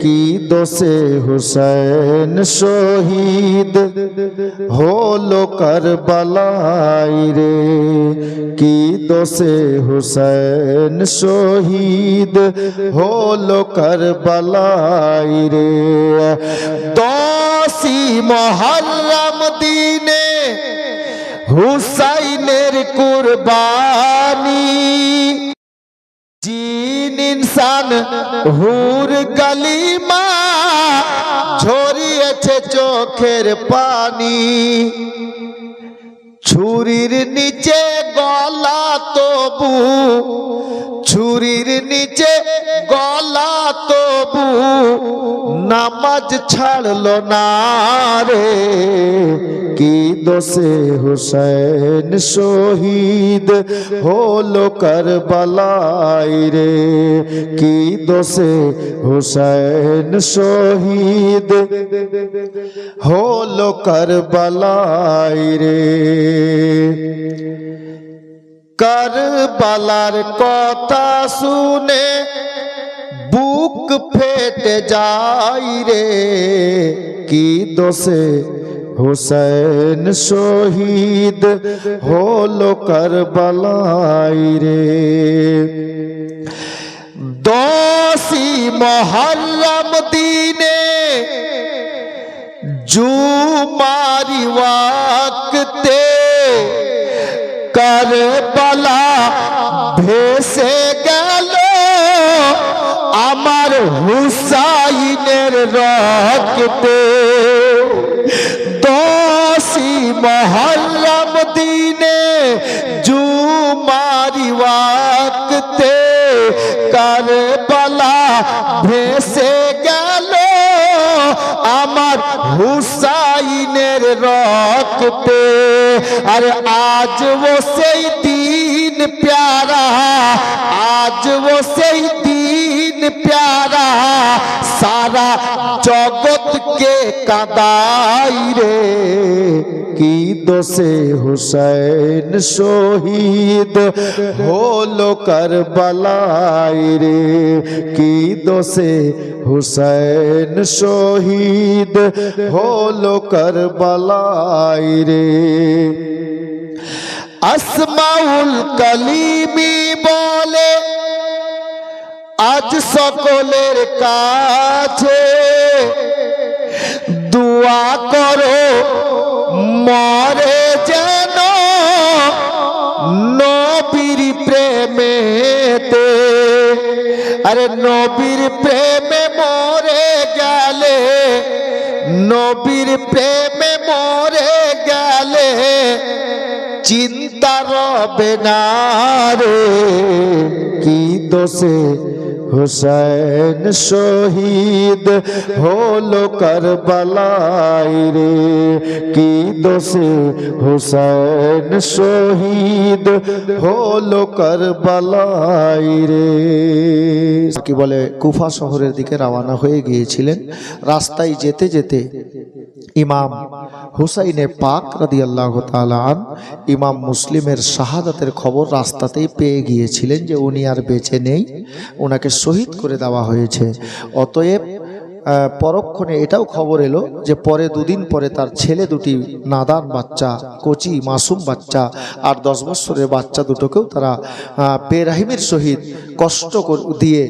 কি দোষে হুসেন শহীদ হলো কারবালায় রে, কি দোষে হুসেন শহীদ হলো কারবালায় রে। 10ই মুহররম দিনে হুসাইনের কুরবানি, জিন ইনসান হুর গালিমা ঝরিয়েছে চোখের পানি। ছুরির নিচে গলা তবু, ছুরির নিচে গলা তবু নামাজ ছাড়লো না রে, কি দোষে হুসেন শহীদ হলো কারবালায় রে, কি দোষে হুসেন শহীদ হলো কারবালায় রে। কারবালার কথা শুনে বুক ফেটে যায় রে, কি দোষে হুসেন শহীদ হলো কারবালায় রে। 10ই মুহররম দিনে জুমারি ওয়াক্তে কারবালা ভেসে গেল আমার হুসাইনের রক্তে। 10ই মুহররম দিনে জুমারি ওয়াক্তে কারবালা ভেসে গেল আমার হুসাইনের রক্তে। আর আজ वो সেই দিন প্যারা, আজ वो সেই দিন প্যারা সারা জগৎকে কাঁদাই রে, কি দোষে হুসেন শহীদ হলো কারবালায় রে, কি দোষে হুসেন শহীদ হলো কারবালায় রে। আসমাউল কালিমি বলে আজ সকলের কাছে দোয়া করো মরে যেন নবীর প্রেমেতে। আরে নবীর প্রেমে মরে গেলে, নবীর প্রেমে মরে গেলে চিন্তা রবে না রে, কি দোষে হুসেন শহীদ হলো কারবালায় রে, কি দোষে হুসেন শহীদ হলো কারবালায় রে। কি বলে কুফা শহরের দিকে রওনা হয়ে গিয়েছিলেন। রাস্তায় যেতে যেতে ইমাম হুসাইনে পাক রাদিয়াল্লাহু তাআলা আন ইমাম মুসলিমের শাহাদাতের খবর রাস্তাতেই পেয়ে গিয়েছিলেন যে উনি আর বেঁচে নেই, ওনাকে শহীদ করে দেওয়া হয়েছে। অতএব পরক্ষণে এটাও খবর এলো যে পরে দুদিন পরে তার ছেলে দুটি নাদান বাচ্চা, কচি মাসুম বাচ্চা আর 10 বছরের বাচ্চা দুটোকেও তারা বেরহিমের সহিত কষ্ট দিয়ে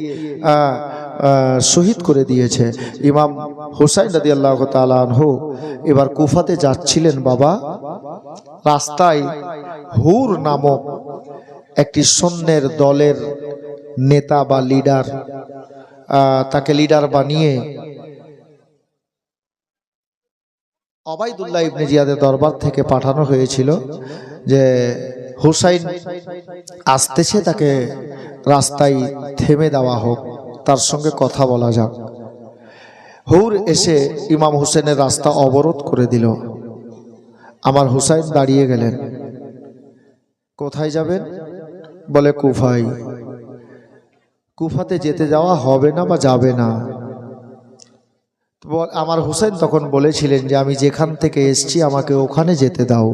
শহীদ করে দিয়েছে। ইমাম হুসাইন রাদিয়াল্লাহু তাআলা আনহু এবার কুফাতে যাচ্ছিলেন। বাবা, রাস্তায় হুর নামক একটি সৈন্যের দলের নেতা বা লিডার, তাকে লিডার বানিয়ে ওবাইদুল্লাহ ইবনে জিয়াদের দরবার থেকে পাঠানো হয়েছিল যে হুসাইন আসতেছে, তাকে রাস্তায় থেমে দেওয়া হোক, তার সঙ্গে কথা বলা যাক। হুর এসে ইমাম হুসেনের রাস্তা অবরোধ করে দিল। আমার হুসাইন দাঁড়িয়ে গেলেন। কোথায় যাবেন? বলে কুফায়। কুফাতে যেতে যাওয়া হবে না বা যাবে না। আমার হুসাইন তখন বলেছিলেন যে আমি যেখান থেকে এসেছি আমাকে ওখানে যেতে দাও।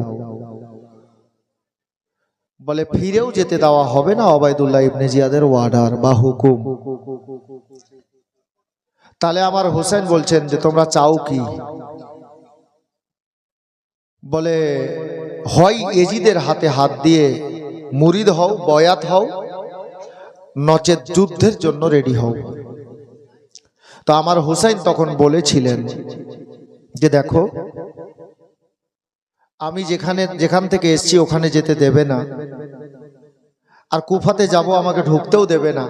বলে ফিরেও যেতে দেওয়া হবে না, ওবাইদুল্লাহ ইবনে জিয়াদের ওয়ার্ডার বা হুকুম। তাহলে আমার হোসেন বলছেন যে তোমরা চাও কি? বলে হয় এজিদের হাতে হাত দিয়ে মুরিদ হও, বয়াত হও, নচেত যুদ্ধের জন্য রেডি হও। তো আমার হোসেন তখন বলেছিলেন যে দেখো, আমি যেখান থেকে এসেছি ওখানে যেতে দেবে না, আর কুফাতে যাব আমাকে ঢুকতেও দেবে না।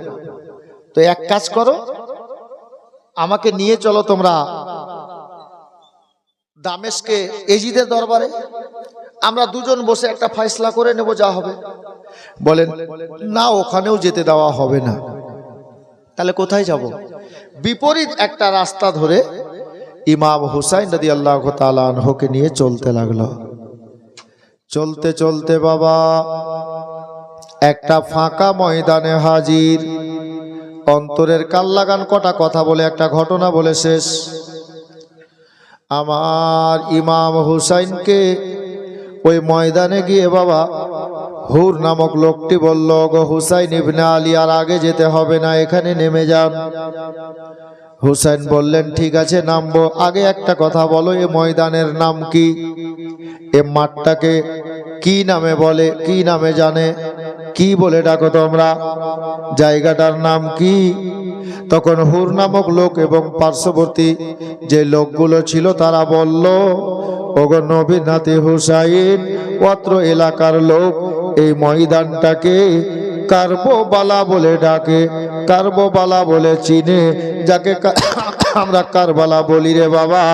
তো এক কাজ করো, আমাকে নিয়ে চলো তোমরা দামেস্কে এজিদের দরবারে, আমরা দুজন বসে একটা ফয়সলা করে নেব, যা হবে। বলেন না, ওখানেও যেতে দেওয়া হবে না। তাহলে কোথায় যাব? বিপরীত একটা রাস্তা ধরে ইমাম হুসাইন রাদিয়াল্লাহু তাআলা আনহুকে নিয়ে চলতে লাগলো। চলতে চলতে বাবা একটা ফাঁকা ময়দানে হাজির। অন্তরের কাল লাগান কটা কথা বলে একটা ঘটনা বলে শেষ। আমার ইমাম হুসাইনকে ওই ময়দানে গিয়ে বাবা হুর নামক লোকটি বলল, গো হুসাইন ইবনে আলী, আর আগে যেতে হবে না, এখানে নেমে যান। হুসাইন বললেন ঠিক আছে নামবো, আগে একটা কথা বলো, এ ময়দানের নাম কি? এ মাঠটাকে কি নামে বলে, কি নামে জানে, কি বলে ডাকো তোমরা, জায়গাটার নাম কি? তখন হুর নামক লোক এবং পার্শ্ববর্তী যে লোকগুলো ছিল তারা বলল, ওগো নবীর নাতি হুসাইন, অত্র এলাকার লোক এই ময়দানটাকে কারবালা বলে ডাকে, কারবালা বলে চিনে, যাকে আমরা কারবালা বলি রে বাবা।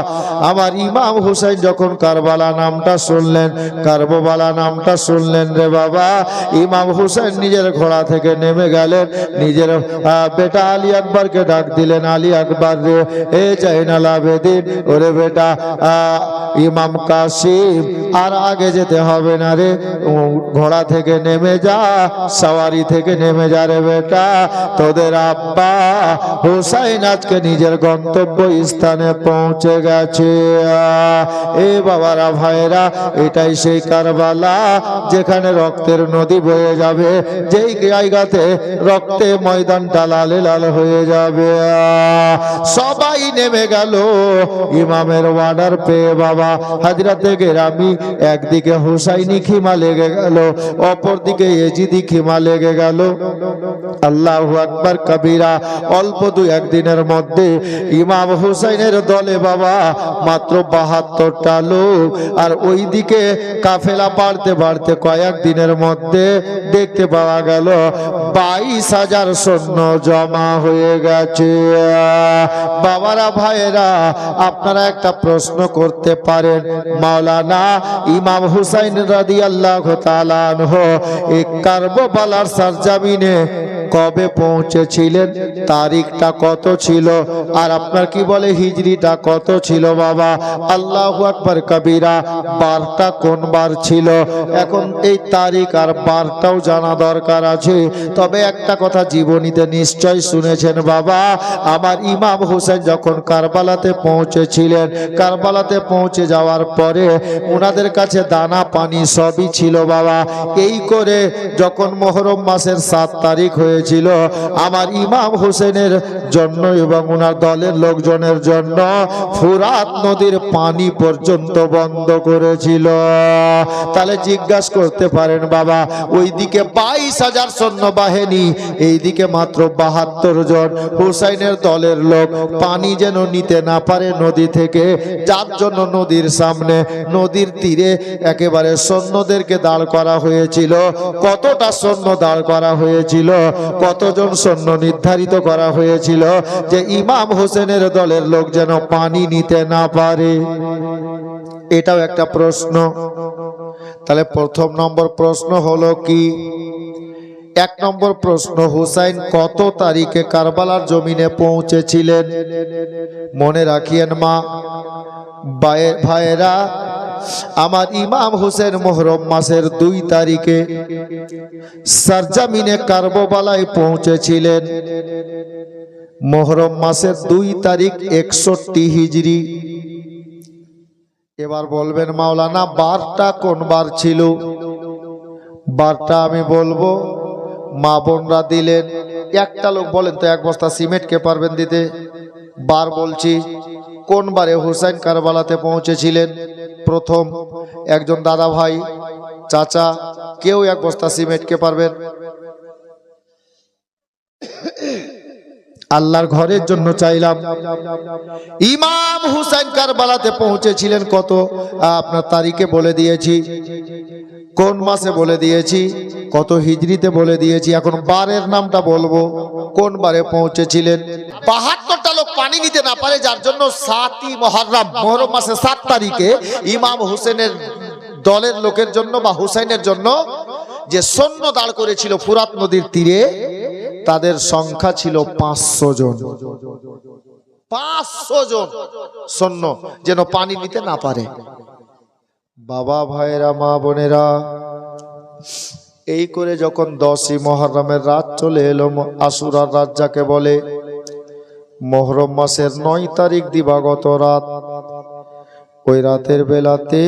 আমার ইমাম হুসাইন যখন কারবালা নামটা শুনলেন, কারবালা নামটা শুনলেন রে বাবা, ইমাম হুসাইন নিজের ঘোড়া থেকে নেমে গেলেন, নিজের বেটা আলী আকবরকে ডাক দিলেন, আলী আকবর রে, এ জাইনাল আবেদিন, ওরে বেটা ইমাম কাসিম, আর আগে যেতে হবে না রে, ঘোড়া থেকে নেমে যা, সওয়ারি থেকে নেমে যা রে বেটা, তোদের আব্বা হুসাইন আজকে নিজের গন্তব্য স্থানে পৌঁছে গেছে। এ বাবারা ভাইরা, এটাই সেই কারবালা যেখানে রক্তের নদী বয়ে যাবে, যেই জায়গাতে রক্তে ময়দানটা লালে লাল হয়ে যাবে। সবাই নেমে গেল ইমামের অর্ডার পেয়ে বাবা। হাজরাতে গেরামি একদিকে হুসাইনি খিমা লেগে গেল, অপরদিকে এজিদি খিমা লেগে গেল। আল্লাহু আকবার কবিরা। অল্প দু একদিনের মধ্যে ইমাম হুসাইনের দলে বাবা মাত্র ৭২টা লোক, আর ওইদিকে কাফেলা বাড়তে বাড়তে কয়েক দিনের মধ্যে দেখতে পাওয়া গেল ২২,০০০ সৈন্য জমা হয়ে গেছে। বাবারা ভাইয়েরা, আপনারা একটা প্রশ্ন করতে পারেন, মাওলানা ইমাম হুসাইন রাদিয়াল্লাহু তাআলা আনহু এই কারবালার সরজমিনে কবে পৌঁছেছিলেন, তারিখটা কত ছিল, আর আপনার কি বলে হিজরিটা কত ছিল বাবা? আল্লাহু আকবার কবিরা। বারটা কোন বার ছিল? এখন এই তারিখ আর বারটাও জানা দরকার আছে। তবে একটা কথা জীবনীতে নিশ্চয় শুনেছেন বাবা, আমার ইমাম হুসাইন যখন কারবালাতে পৌঁছেছিলেন, কারবালাতে পৌঁছে যাওয়ার পরে ওনাদের কাছে দানা পানি সবই ছিল বাবা। এই করে যখন মুহররম মাসের ৭ তারিখ হয়েছিল, আমার ইমাম হুসেনের জন্য এবং ওনার দলের লোকজনের জন্য ফুরাত নদীর পানি পর্যন্ত বন্ধ করেছিল। তাহলে জিজ্ঞাসা করতে পারেন বাবা, ওইদিকে ২২,০০০ সৈন্যবাহিনী, এইদিকে মাত্র ৭২ জন হুসাইনের দলের লোক পানি যেন নিতে না পারে নদী থেকে, যার জন্য নদীর সামনে, নদীর তীরে একেবারে সৈন্যদেরকে দাঁড় করা হয়েছিল। কতটা সৈন্য দাঁড় করা হয়েছিল, কতজন সৈন্য নির্ধারিত করা হয়েছিল যে ইমাম হোসেনের দলের লোক যেন পানি নিতে না পারে? এটাও একটা প্রশ্ন। তাহলে প্রথম নম্বর প্রশ্ন হলো কি? ১ নম্বর প্রশ্ন, হুসাইন কত তারিখে কারবালার জমিনে পৌঁছেছিলেন? মনে রাখিয়েন মা ভাইয়েরা, আমার ইমাম হুসেন মুহররম মাসের ২ তারিখে সরজমিনে কারবালায় পৌঁছেছিলেন। মুহররম মাসের ২ তারিখ ৬১ হিজরি। এবার বলবেন মাওলানা বারটা কোন বার ছিল? বারটা আমি বলবো, মা বোনরা দিলেন। একটা লোক বলেন তো, ১ বস্তা সিমেন্ট কে পারবেন দিতে? বার বলছি, কোন বারে হুসাইন কারবালাতে পৌঁছেছিলেন? প্রথম একজন দাদা ভাই, চাচা, কেউ এক বস্তা সিমেন্ট কে পারবেন? আল্লাহর ঘরের জন্য চাইলাম। ইমাম হুসাইন কারবালাতে পৌঁছেছিলেন কত আপনার তারিখে বলে দিয়েছি, কোন মাসে বলে দিয়েছি, কত হিজরিতে বলে দিয়েছি। এখন বারের নামটা বলবো, কোন বারে পৌঁছেছিলেন। 72টা লোক পানি নিতে না পারে, যার জন্য 7ই মুহররম, মুহররম মাসে 7 তারিখে ইমাম হুসেনের দলের লোকের জন্য বা হুসাইনের জন্য যে সৈন্য দাঁড় করেছিল ফুরাত নদীর তীরে, তাদের সংখ্যা ছিল 500 জন। 500 জন সৈন্য যেন পানি নিতে না পারে। বাবা ভাইরা, মা বোনেরা, এই করে যখন 10ই মুহররমের রাত চলে এলো, আশুরার রাত যাকে বলে, মুহররম মাসের 9 তারিখ দিবাগত রাত, ওই রাতের বেলাতে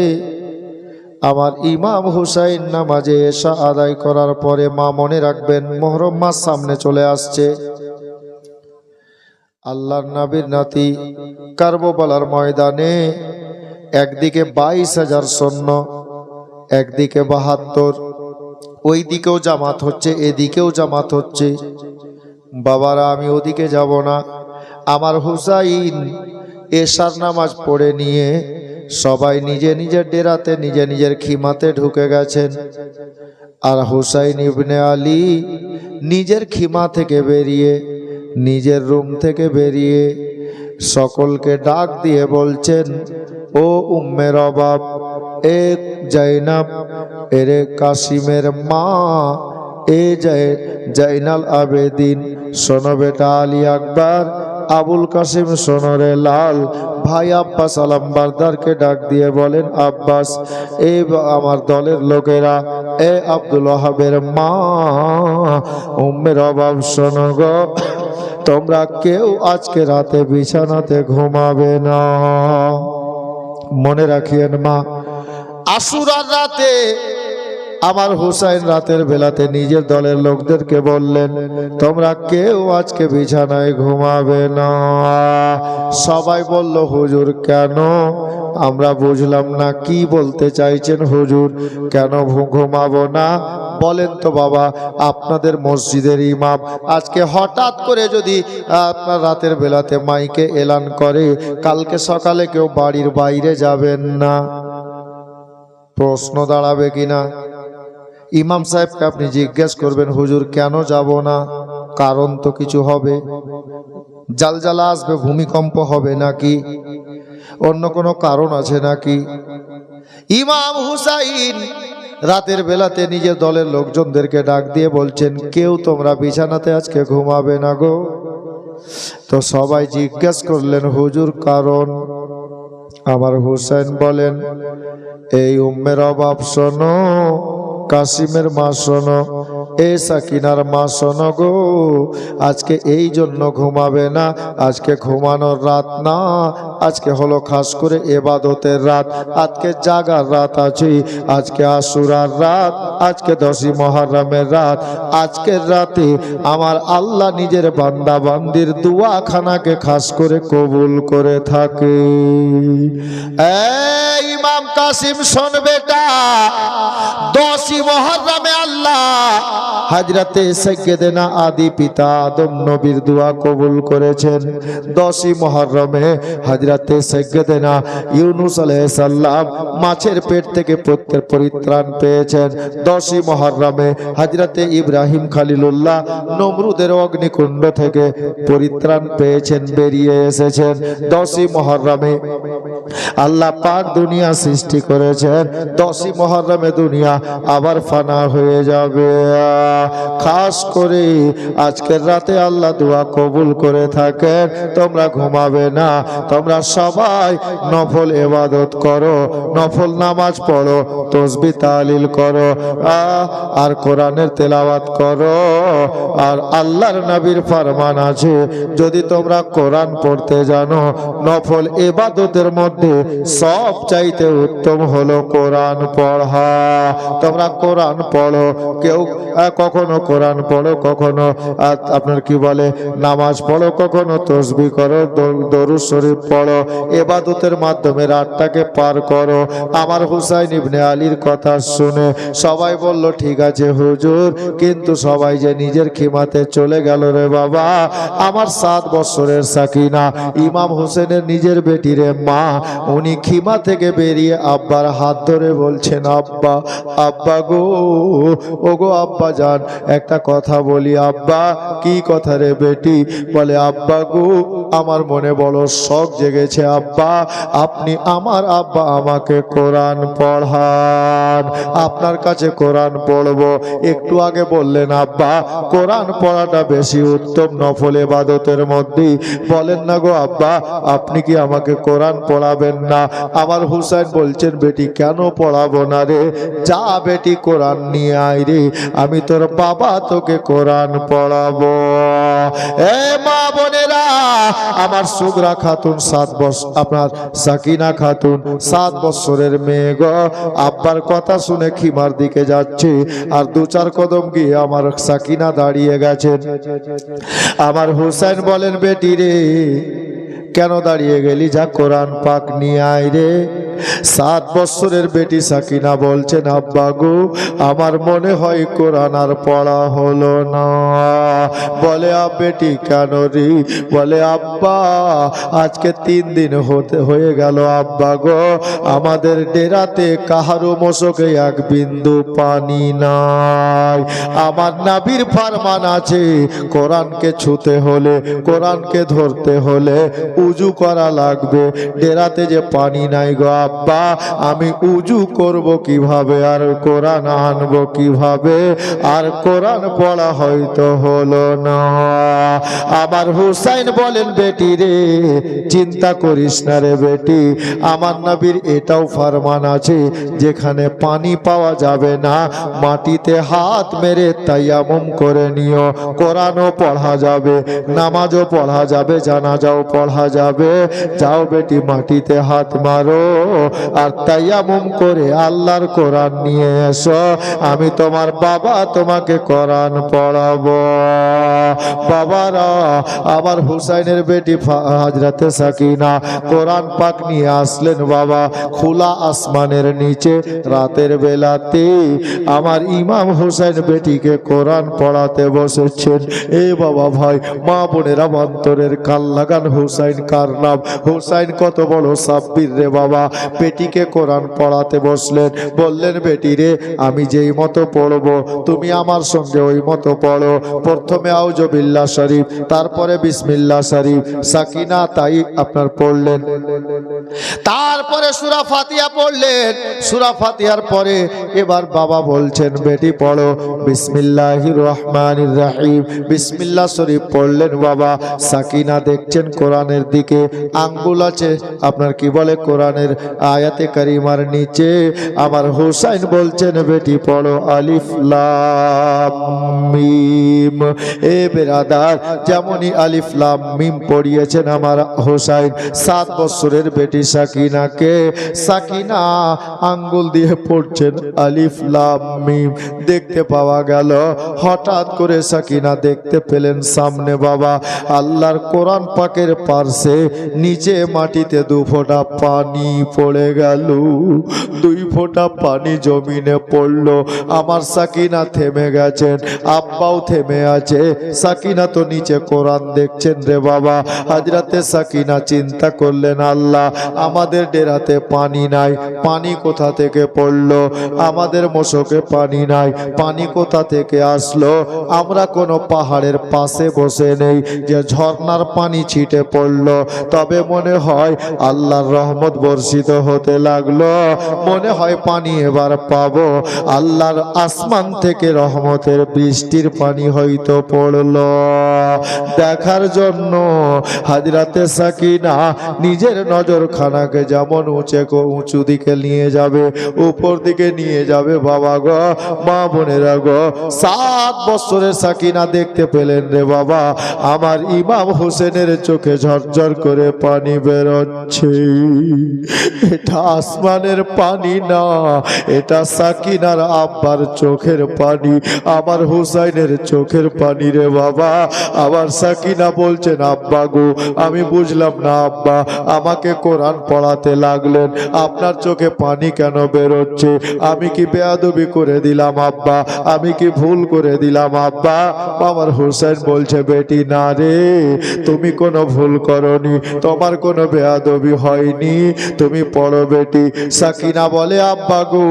আমার ইমাম হুসাইন নামাজে এশা আদায় করার পরে, মা মনে রাখবেন মুহররম মাস সামনে চলে আসছে। আল্লাহর নবীর নাতি কারবালার ময়দানে একদিকে 22,000 সৈন্য, একদিকে 72, ওই দিকেও জামাত হচ্ছে, এদিকেও জামাত হচ্ছে। বাবারা, আমি ওদিকে যাব না। আমার হুসাইন এশার নামাজ পড়ে নিয়ে সবাই নিজে নিজের ডেরাতে, নিজে নিজের খিমাতে ঢুকে গেছেন। আর হুসাইন ইবনে আলী নিজের খিমা থেকে বেরিয়ে, নিজের রুম থেকে বেরিয়ে সকলকে ডাক দিয়ে বলছেন, ও উম্মে রবাব, এ জাইনাব, এরে কাসিমের মা, এ জাইনাল আবেদিন, শোনো বেটা আলী আকবর, আবুল কাসিম সোনরে লাল, ভাই আব্বাস আলমবারদারকে ডাক দিয়ে বলেন, আব্বাস, এ আমার দলের লোকেরা, এ আব্দুল ওয়াহাবের মা, উম্মে রবাব, শোনো গো, তোমরা কেউ আজকে রাতে বিছানাতে ঘুমাবে না। মনে রাখিয়েন মা, আশুরার রাতে আমার হুসাইন রাতের বেলাতে নিজের দলের লোকদেরকে বললেন, তোমরা কেউ আজকে বিছানায় ঘুমাবে না। সবাই বলল, হুজুর কেন? আমরা বুঝলাম না কি বলতে চাইছেন হুজুর, কেন ঘুমাবো না? বলেন তো বাবা, আপনাদের মসজিদের ইমাম আজকে হঠাৎ করে যদি আপনার রাতের বেলাতে মাইকে এলান করে, কালকে সকালে কেউ বাড়ির বাইরে যাবেন না, প্রশ্ন দাঁড়াবে কিনা? ইমাম সাহেবকে আপনি জিজ্ঞেস করবেন, হুজুর কেন যাব না? কারণ তো কিছু হবে, জালজালা আসবে, ভূমিকম্প হবে নাকি, অন্য কোনো কারণ আছে নাকি? ইমাম হুসাইন রাতের বেলাতে নিজের দলের লোকজনদেরকে ডাক দিয়ে বলছেন, কেউ তোমরা বিছানাতে আজকে ঘুমাবে না গো। তো সবাই জিজ্ঞেস করলেন, হুজুর কারণ? আমার হুসাইন বলেন, এই উম্মে রবাব শোনো, কাসিমের মা শোনো, এ সাকিনার মা শোনো গো, আজকে এই জন্য ঘুমাবে না, আজকে ঘুমানোর রাত না, আজকে হলো খাস করে ইবাদতের রাত, আজকে জাগার রাত আছে, আজকে আশুরার রাত, আজকে 10ই মুহররমের রাত। আজকের রাতে আমার আল্লাহ নিজের বান্দা বান্দির দুয়াখানাকে খাস করে কবুল করে থাকে। এই ইমাম কাসিম শোন বেটা, 10ই মুহররমে আল্লাহ হযরতে সাইয়্যিদনা আদি পিতা আদম নবীর দোয়া কবুল করেছেন। 10ই মুহররমে হযরতে সাইয়্যিদনা ইউনূস আলাইহিস সালাম মাছের পেট থেকে পরিত্রাণ পেয়েছেন। 10ই মুহররমে হযরতে ইব্রাহিম খলিলুল্লাহ নমরুদের অগ্নিকুণ্ড থেকে পরিত্রাণ পেয়েছেন, বেরিয়ে এসেছেন। 10ই মুহররমে আল্লাহ পাক দুনিয়া সৃষ্টি করেছেন। 10ই মুহররমে দুনিয়া আবার ফানা হয়ে যাবে। খাস করে আজকের রাতে আল্লাহ দোয়া কবুল করে থাকেন। তোমরা ঘুমাবে না, তোমরা সবাই নফল ইবাদত করো, নফল নামাজ পড়ো, তাসবিহ তাহলিল করো, আর কোরআনের তেলাওয়াত করো। আর আল্লাহর নবীর ফরমান আছে, যদি তোমরা কোরআন পড়তে জানো, নফল ইবাদতের মধ্যে সব সবচাইতে উত্তম হলো কোরআন পড়া। তোমরা কোরআন পড়ো, কেউ কখনো কোরআন পড়ো, কখনো আপনার কি বলে নামাজ পড়ো, কখনো তসবিহ করো, দরুদ শরীফ পড়ো, ইবাদতের মাধ্যমে রাতটাকে পার করো। আমার হুসাইন ইবনে আলীর কথা শুনে সবাই বলল ঠিক আছে হুজুর, কিন্তু সবাই যে নিজের খিমাতে চলে গেল রে বাবা। আমার 7 বছরের সাকিনা ইমাম হোসেনের নিজের বেটির মা, উনি খিমা থেকে বেরিয়ে আব্বার হাত ধরে বলছেন আব্বা, আব্বা গো, ও গো আব্বা জান, একটা কথা বলি। আব্বা, কি কথা রে বেটি? বলে আব্বা গো, আমার মনে বড় শখ জেগেছে আব্বা, আপনি আমার আব্বা আমাকে কোরআন পড়ান, আপনার কাছে কোরআন পড়বো। একটু আগে বললেন আব্বা কোরআন পড়াটা বেশি উত্তম নফল ইবাদতের মধ্যে, বলেন না গো আব্বা, আপনি কি আমাকে কোরআন পড়াবেন না? আমার হুসাইন বলছেন বেটি কেন পড়াবো না রে, যা বেটি কোরআন নিয়ে আয় রে, আমি তোর বাবা তোকে কোরআন পড়াবো। এ মা বোনেরা, আমার সুগরা খাতুন 7 বছর, আপনার সাকিনা খাতুন 7 বছরের মেয়ে গো, আব্বার কথা শুনে খিমার দিকে যাচ্ছে, আর 2-4 কদম গিয়ে আমার সাকিনা দাঁড়িয়ে গেছেন। আমার হুসাইন বলেন বেটি রে কেন দাঁড়িয়ে গেলি, যা কোরআন পাক নিয়ে আয় রে। 7 বছরের বেটি সাকিনা বলছেন আব্বা গো, আমার মনে হয় কোরআন আর পড়া হলো না। বলে বেটি কেন রে? বলে আব্বা আজকে 3 দিন হয়ে গেল আব্বা গো, আমাদের ডেরাতে কাহারো মশকে 1 বিন্দু পানি নাই। আমার নবীর ফরমান আছে কোরআনকে ছুতে হলে, কোরআনকে ধরতে হলে উজু করা লাগবে। ডেরাতে যে পানি নাই গো আব্বা, আমি উজু করব কিভাবে, আর কোরআন আনবো কিভাবে? আর কোরআন পড়া হয়তো হলো না। আমার হুসাইন বলেন বেটি রে চিন্তা করিস না রে বেটি, আমার নবীর এটাও ফরমান আছে যেখানে পানি পাওয়া যাবে না মাটিতে হাত মেরে তায়াম্মুম করে নিও, কোরআনও পড়া যাবে, নামাজও পড়া যাবে, জানাজাও পড়া যাবে। যাও বেটি মাটিতে হাত মারো আর তায়াম্মুম করে আল্লাহর কোরআন নিয়ে এসো, আমি তোমার বাবা তোমাকে কোরআন পড়াবো। বাবারা, আমার হুসাইনের বেটি হযরতে সাকিনা কোরআন পাক নিয়ে আসলেন বাবা, খোলা আসমানের নিচে রাতের বেলাতে আমার ইমাম হুসাইন বেটিকে কোরআন পড়াতে বসেছেন। এ বাবা ভাই মা বোনেরা, অন্তরের কাল লাগান, হুসাইন কার নাম, হুসাইন কত বড় সাব্বির রে বাবা। বেটিকে কোরআন পড়াতে বসলেন, বললেন বেটি রে আমি যেই মতো পড়বো তুমি আমার সঙ্গে ওই মতো পড়ো। প্রথমে আউযু বিল্লাহ শরীফ, তারপরে বিসমিল্লাহ শরীফ। সাকিনা তাই আপনার পড়লেন, তারপরে সূরা ফাতিহা পড়লেন। সূরা ফাতিহার পরে এবার বাবা বলছেন বেটি পড়ো বিসমিল্লাহির রহমানির রহিম, বিসমিল্লাহ শরীফ পড়লেন বাবা। সাকিনা দেখছেন কোরআনের দিকে, আঙ্গুল আছে আপনার কি বলে কোরআনের আয়াতে কারিমার নিচে। আমার হুসাইন বলছেন বেটি পড়ো আলিফ লাম মিম। এ বেরাদার, যেমনই আলিফ লাম মিম পড়িয়েছেন আমার হুসাইন 7 বছরের বেটি সাকিনাকে, সাকিনা আঙ্গুল দিয়ে পড়ছেন আলিফ লাম মিম। দেখতে পাওয়া গেল হঠাৎ করে সাকিনা দেখতে পেলেন সামনে বাবা আল্লাহর কোরআন পাকের পার্শ্বে নিচে মাটিতে 2 ফোঁটা পানি পড়ে গেল। 2 ফোঁটা পানি জমিনে পড়লো। আমার সাকিনা থেমে গেছেন, আব্বাও থেমে আছে। সাকিনা তো নিচে কোরআন দেখছেন রে বাবা। হযরতে সাকিনা চিন্তা করলেন আল্লাহ আমাদের ডেরাতে পানি নাই, পানি কোথা থেকে পড়লো? আমাদের মশকে পানি নাই, পানি কোথা থেকে আসলো? আমরা কোনো পাহাড়ের পাশে বসে নেই যে ঝর্ণার পানি ছিটে পড়লো। তবে মনে হয় আল্লাহর রহমত বর্ষিত হতে লাগলো, মনে হয় পানি এবার পাবো। আল্লাহর আসমান থেকে রহমতের বৃষ্টির পানি হয়তো পড়লো। দেখার জন্য হযরতে সাকিনা নিজের নজরখানাকে যেমন উঁচু দিকে নিয়ে যাবে, উপর দিকে নিয়ে যাবে বাবা গো, মা বোনেরা গো, 7 বছরের সাকিনা দেখতে পেলেন রে বাবা আমার ইমাম হোসেনের চোখে ঝরঝর ঝরঝর করে পানি বেরোচ্ছে। এটা আসমানের পানি না, এটা সাকিনার আব্বার চোখের পানি, আমার হুসাইনের চোখের পানি রে বাবা। আবার সাকিনা বলছেন, আব্বা গো আমি বুঝলাম না আব্বা, আমাকে কোরআন পড়াতে লাগলেন, আপনার চোখে পানি কেন বেরোচ্ছে? আমি কি বেয়াদবি করে দিলাম আব্বা? আমি কি ভুল করে দিলাম আব্বা? আমার হুসাইন বলছে, বেটি না রে, তুমি কোনো ভুল করনি, তোমার কোনো বেয়াদবি হয়নি, তুমি পড়ো বেটি। সাকিনা বলে, আব্বা গো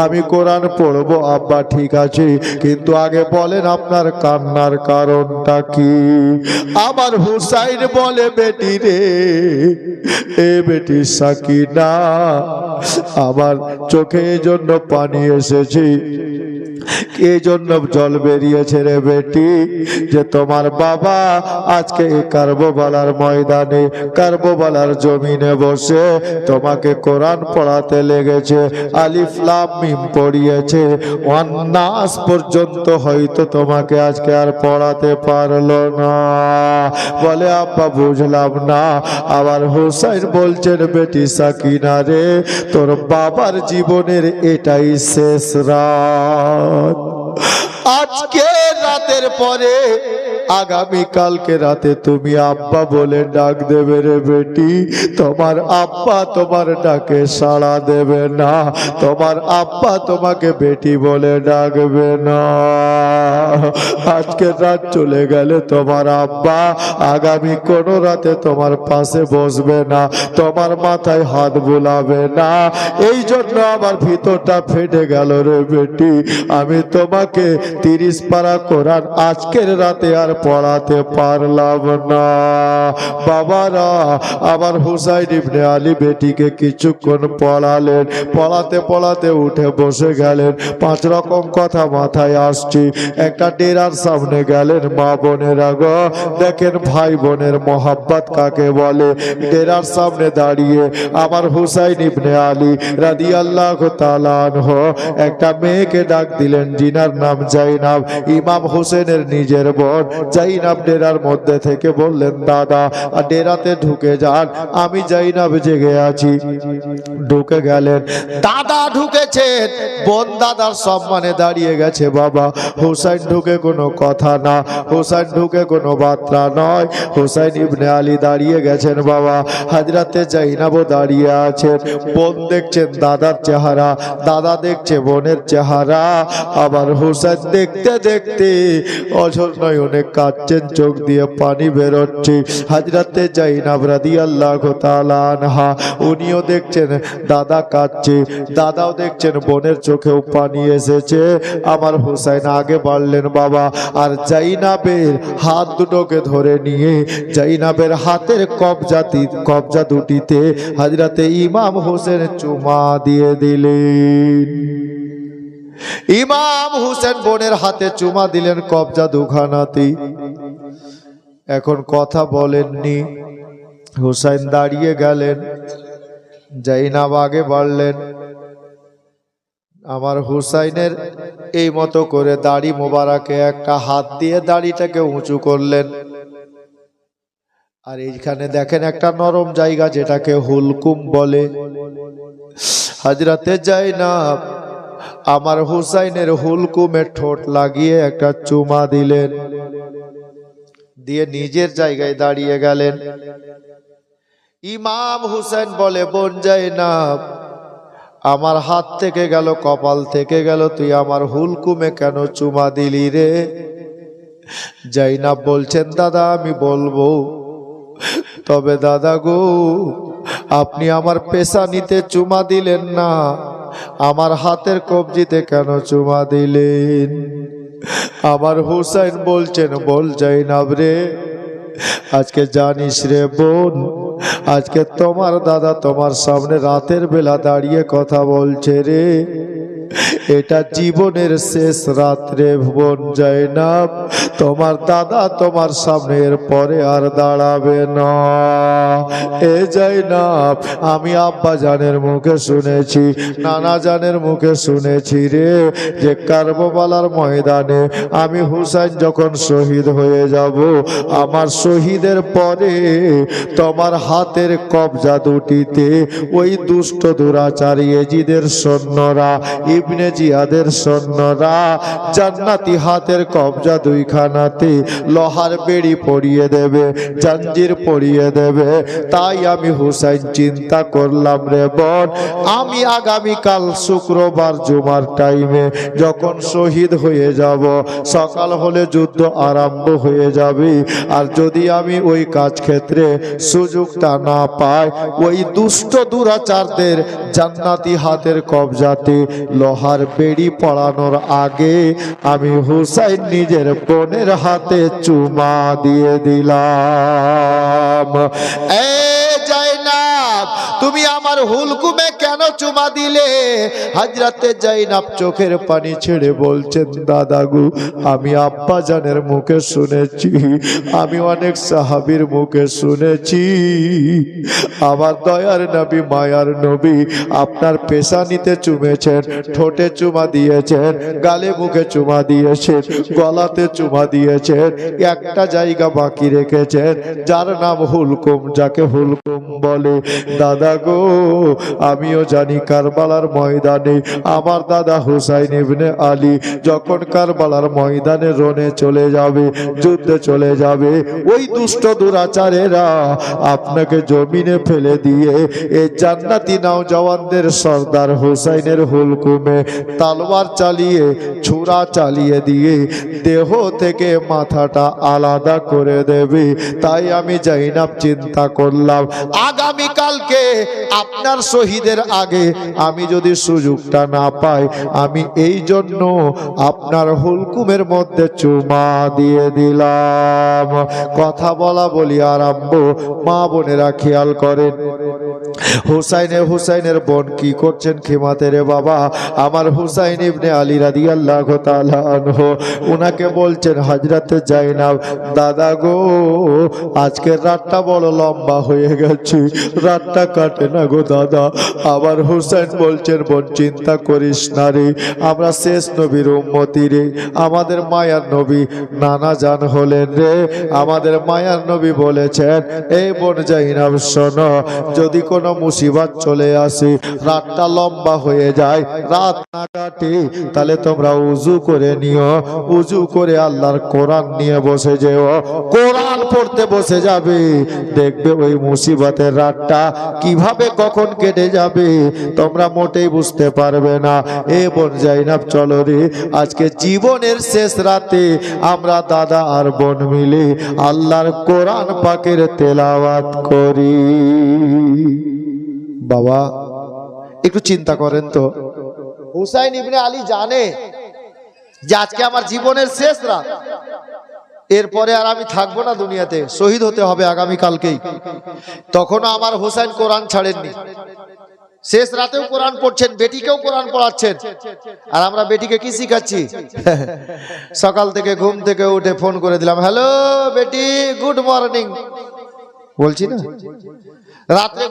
আমি কোরআন পড়বো আব্বা, ঠিক আছে, কিন্তু আগে বলেন আপনার কান্নার কারণটা কি? আমার হুসাইন বলে, বেটি রে, এ বেটি সাকিনা, আমার চোখে এই জন্য পানি এসেছে, এই জন্য জল বেরিয়েছে রে বেটি, যে তোমার বাবা আজকে কারবালার ময়দানে, কারবালার জমিনে বসে তোমাকে কোরআন পড়াতে লেগেছে, আলিফ লাম মিম পড়িয়েছে, ওয়ান নাস পর্যন্ত, হয়তো তোমাকে আজকে আর পড়াতে পারলো না। বলে, আব্বা বুঝলাম না। আবার হুসাইন বলছেন, বেটি সাকিনা রে, তোর বাবার জীবনের এটাই শেষ রাত। আজকে রাতের পরে আগামী কালকে রাতে তুমি আব্বা বলে ডাক দেবে রে বেটি, তোমার আব্বা তোমার ডাকে সাড়া দেবে না, তোমার আব্বা তোমাকে বেটি বলে ডাকবে না। আজকে রাত চলে গেলে তোমার আব্বা আগামী কোন রাতে তোমার পাশে বসবে না, তোমার মাথায় হাত বুলাবে না। এই জন্য আমার ভিতরটা ফেটে গেল রে বেটি, আমি তোমাকে 30 পারা কোরআন আজকের রাতে আর পড়াতে পারলাম না। বাবারা, আবার হুসাইন ইবনে আলী বেটিকে কিছুক্ষণ পড়ালেন, পড়াতে পড়াতে উঠে বসে গেলেন। 5 রকম কথা মাথায় আসছে। একটা ডেরার সামনে গেলেন, মা বোনেরা গো দেখেন ভাই বোনের মোহাব্বত কাকে বলে। ডেরার সামনে দাঁড়িয়ে আমার হুসাইন ইবনে আলী রাদিয়াল্লাহু তাআলা আনহু একটা মেয়েকে ডাক দিলেন, জিনার নাম জাইনাব, ইমাম হোসেনের নিজের বোন। জাইনাব ডেরার মধ্যে থেকে বললেন, দাদা ডেরাতে ঢুকে যান, আমি জাইনাব জেগে আছি। ঢুকে গেলেন, দাদা ঢুকেছেন, বোন দাদার সম্মানে দাঁড়িয়ে গেছে। বাবা হুসাইন ঢুকে কোনো কথা না, হুসাইন ঢুকে কোনো বার্তা নয়, হুসাইন ইবনে আলী দাঁড়িয়ে গেছেন। বাবা হযরতে জাইনাবও দাঁড়িয়ে আছেন। বোন দেখছেন দাদার চেহারা, দাদা দেখছে বোনের চেহারা। আবার হুসাইন দেখতে দেখতে অঝর নয়নে কাঁদছেন, চোখ দিয়ে পানি বেরোচ্ছে। হযরতে জাইনাব রাদিয়াল্লাহু তাআলা আনহা উনিও দেখছেন দাদা কাঁদছে, দাদাও দেখছেন বোনের চোখেও পানি এসেছে। আমার হুসাইন আগে বাড়লেন বাবা, আর জাইনাবের হাত দুটোকে ধরে নিয়ে জাইনাবের হাতের কবজা দুটিতে হযরতে ইমাম হোসেন চুমা দিয়ে দিলেন। ইমাম হোসেন বোনের হাতে চুমা দিলেন কবজা দুখানাতেই। এখন কথা বলেননি, হুসাইন দাঁড়িয়ে গেলেন, জাইনাব আগে বাড়লেন। আমার হুসাইনের এই মতো করে দাড়ি মোবারকে একটা হাত দিয়ে দাড়িটাকে উঁচু করলেন। আর এইখানে দেখেন একটা নরম জায়গা, যেটাকে হুলকুম বলে। হযরতে জাইনাব আমার হুসাইনের হুলকুমে ঠোঁট লাগিয়ে একটা চুমা দিলেন, দিয়ে নিজের জায়গায় দাঁড়িয়ে গেলেন। ইমাম হুসাইন বলে, বোন জাইনাব, আমার হাত থেকে গেল, কপাল থেকে গেল, তুই আমার হুলকুমে কেন চুমা দিলি রে? জাইনাব বলছেন, দাদা আমি বলবো, তবে দাদা গো আপনি আমার পেশানিতে চুমা দিলেন না, আমার হাতের কবজিতে কেন চুমা দিলেন? আমার হুসাইন বলছেন, বল জাইনাব রে, আজকে জানিস রে বোন, আজকে তোমার দাদা তোমার সামনে রাতের বেলা দাঁড়িয়ে কথা বলছে রে। এটা জীবনের শেষ রাত্রে বোন জাইনাব, তোমার দাদা তোমার সামনে এর পরে আর দাঁড়াবে না। এ জাইনাব, আমি আব্বা জানের মুখে শুনেছি, নানা জানের মুখে শুনেছি রে, যে কারবালার ময়দানে আমি হুসাইন যখন শহীদ হয়ে যাব, আমার শহীদের পরে তোমার হাতের কবজা দুটিতে ওই দুষ্ট দুরাচারী এজিদের সৈন্যরা, ইবনে জিয়াদের সৈন্যরা জান্নাতি হাতের কবজা দুইখানাতে লোহার বেড়ি পরিয়ে দেবে, জাঞ্জির পরিয়ে দেবে। তাই আমি হুসাইন চিন্তা করলাম রে বোন, আমি আগামীকাল শুক্রবার জুমার টাইমে যখন শহীদ হয়ে যাব, সকাল হলে যুদ্ধ আরম্ভ হয়ে যাবে। আর যদি আমি ওই কাজ ক্ষেত্রে সুযোগটা না পাই, ওই দুষ্ট দুরাচারদের জান্নাতি হাতের কবজাতে লোহার বেড়ি পড়ানোর আগে আমি হুসাইন নিজের বোনের হাতে চুমা দিয়ে দিলাম। জাইনাব, তুমি আমার হুলকুমে কেন চুমা দিলে? হযরতে জাইনাব চোখের পানি ছেড়ে বলছেন, দাদাগু, আমি আব্বা জানের মুখে শুনেছি, আমি অনেক সাহাবীর মুখে শুনেছি, আমার দয়ার নবী মায়ার নবী আপনার পেশানিতে চুমেছেন, ঠোঁটে চুমা দিয়েছেন, গালে মুখে চুমা দিয়েছেন, গলাতে চুমা দিয়েছেন, একটা জায়গা বাকি রেখেছেন যার নাম হুলকুম, যাকে হুলকুম বলে। দাদা গো, আমিও জানি কারবালার ময়দানে আমার দাদা হুসাইন ইবনে আলী যখন কারবালার ময়দানে রণে চলে যাবে, যুদ্ধে চলে যাবে, ওই দুষ্ট দুরাচারেরা আপনাকে জমিনে ফেলে দিয়ে এই জান্নাতি নওজওয়ানদের সর্দার হুসাইনের হুলকুমে তলোয়ার চালিয়ে, ছুরা চালিয়ে দিয়ে দেহ থেকে মাথাটা আলাদা করে দেবে। তাই আমি জাইনাব চিন্তা করলাম, আগামীকালকে আপনার শহীদের আগে আমি যদি সুযোগটা না পাই, আমি এই জন্য আপনার হুলকুমের মধ্যে চুমা দিয়ে দিলাম। কথা বলা বলি আরম্ভ, মা বোনেরা খেয়াল করেন, হুসাইনের বোন কি করছেন খিমাতে রে বাবা? আমার হুসাইন ইবনে আলী রাদিয়াল্লাহু তাআলা আনহু উনাকে বলছেন, হযরতে জাইনাব, দাদা গো, আজকের রাতটা বড় লম্বা হয়ে গেছে, রাতটা কাটে না গো দাদা। আবার হুসাইন বলছেন, বোন চিন্তা করিস না রে, আমরা শেষ নবীর উম্মতি রে, আমাদের মায়ার নবী নানা জান হলেন রে, আমাদের মায়ার নবী বলেছেন, এই বোন জাইনাব শোনো, যদি কোনো মুসিবত চলে আসে, রাতটা লম্বা হয়ে যায়, রাত না কাটে, তাহলে তোমরা উজু করে নিও, উজু করে আল্লাহর কোরআন নিয়ে বসে যেও, কোরআন পড়তে বসে যাবে, দেখবে ওই মুসিবতের রাতটা কিভাবে কখন কেটে যাবে তোমরা মোটেই বুঝতে পারবে না। এ বোন জাইনাব চলো রে, আজকে জীবনের শেষ রাতে আমরা দাদা আর বোন মিলে আল্লাহর কোরআন পাকের তেলাওয়াত করি। বাবা একটু চিন্তা করেন তো, হুসাইন ইবনে আলী জানে যে আজকে আমার জীবনের শেষ রাত, এরপরে আর আমি থাকবো না দুনিয়াতে, শহীদ হতে হবে আগামীকালকেই। তখনও আমার হুসাইন কোরআন ছাড়েননি, শেষ রাতেও কোরআন পড়ছেন, বেটিকেও কোরআন পড়াচ্ছেন। আর আমরা বেটিকে কি শিখাচ্ছি? সকাল থেকে ঘুম থেকে উঠে ফোন করে দিলাম, হ্যালো বেটি, গুড মর্নিং, বলছি না? রাত্রে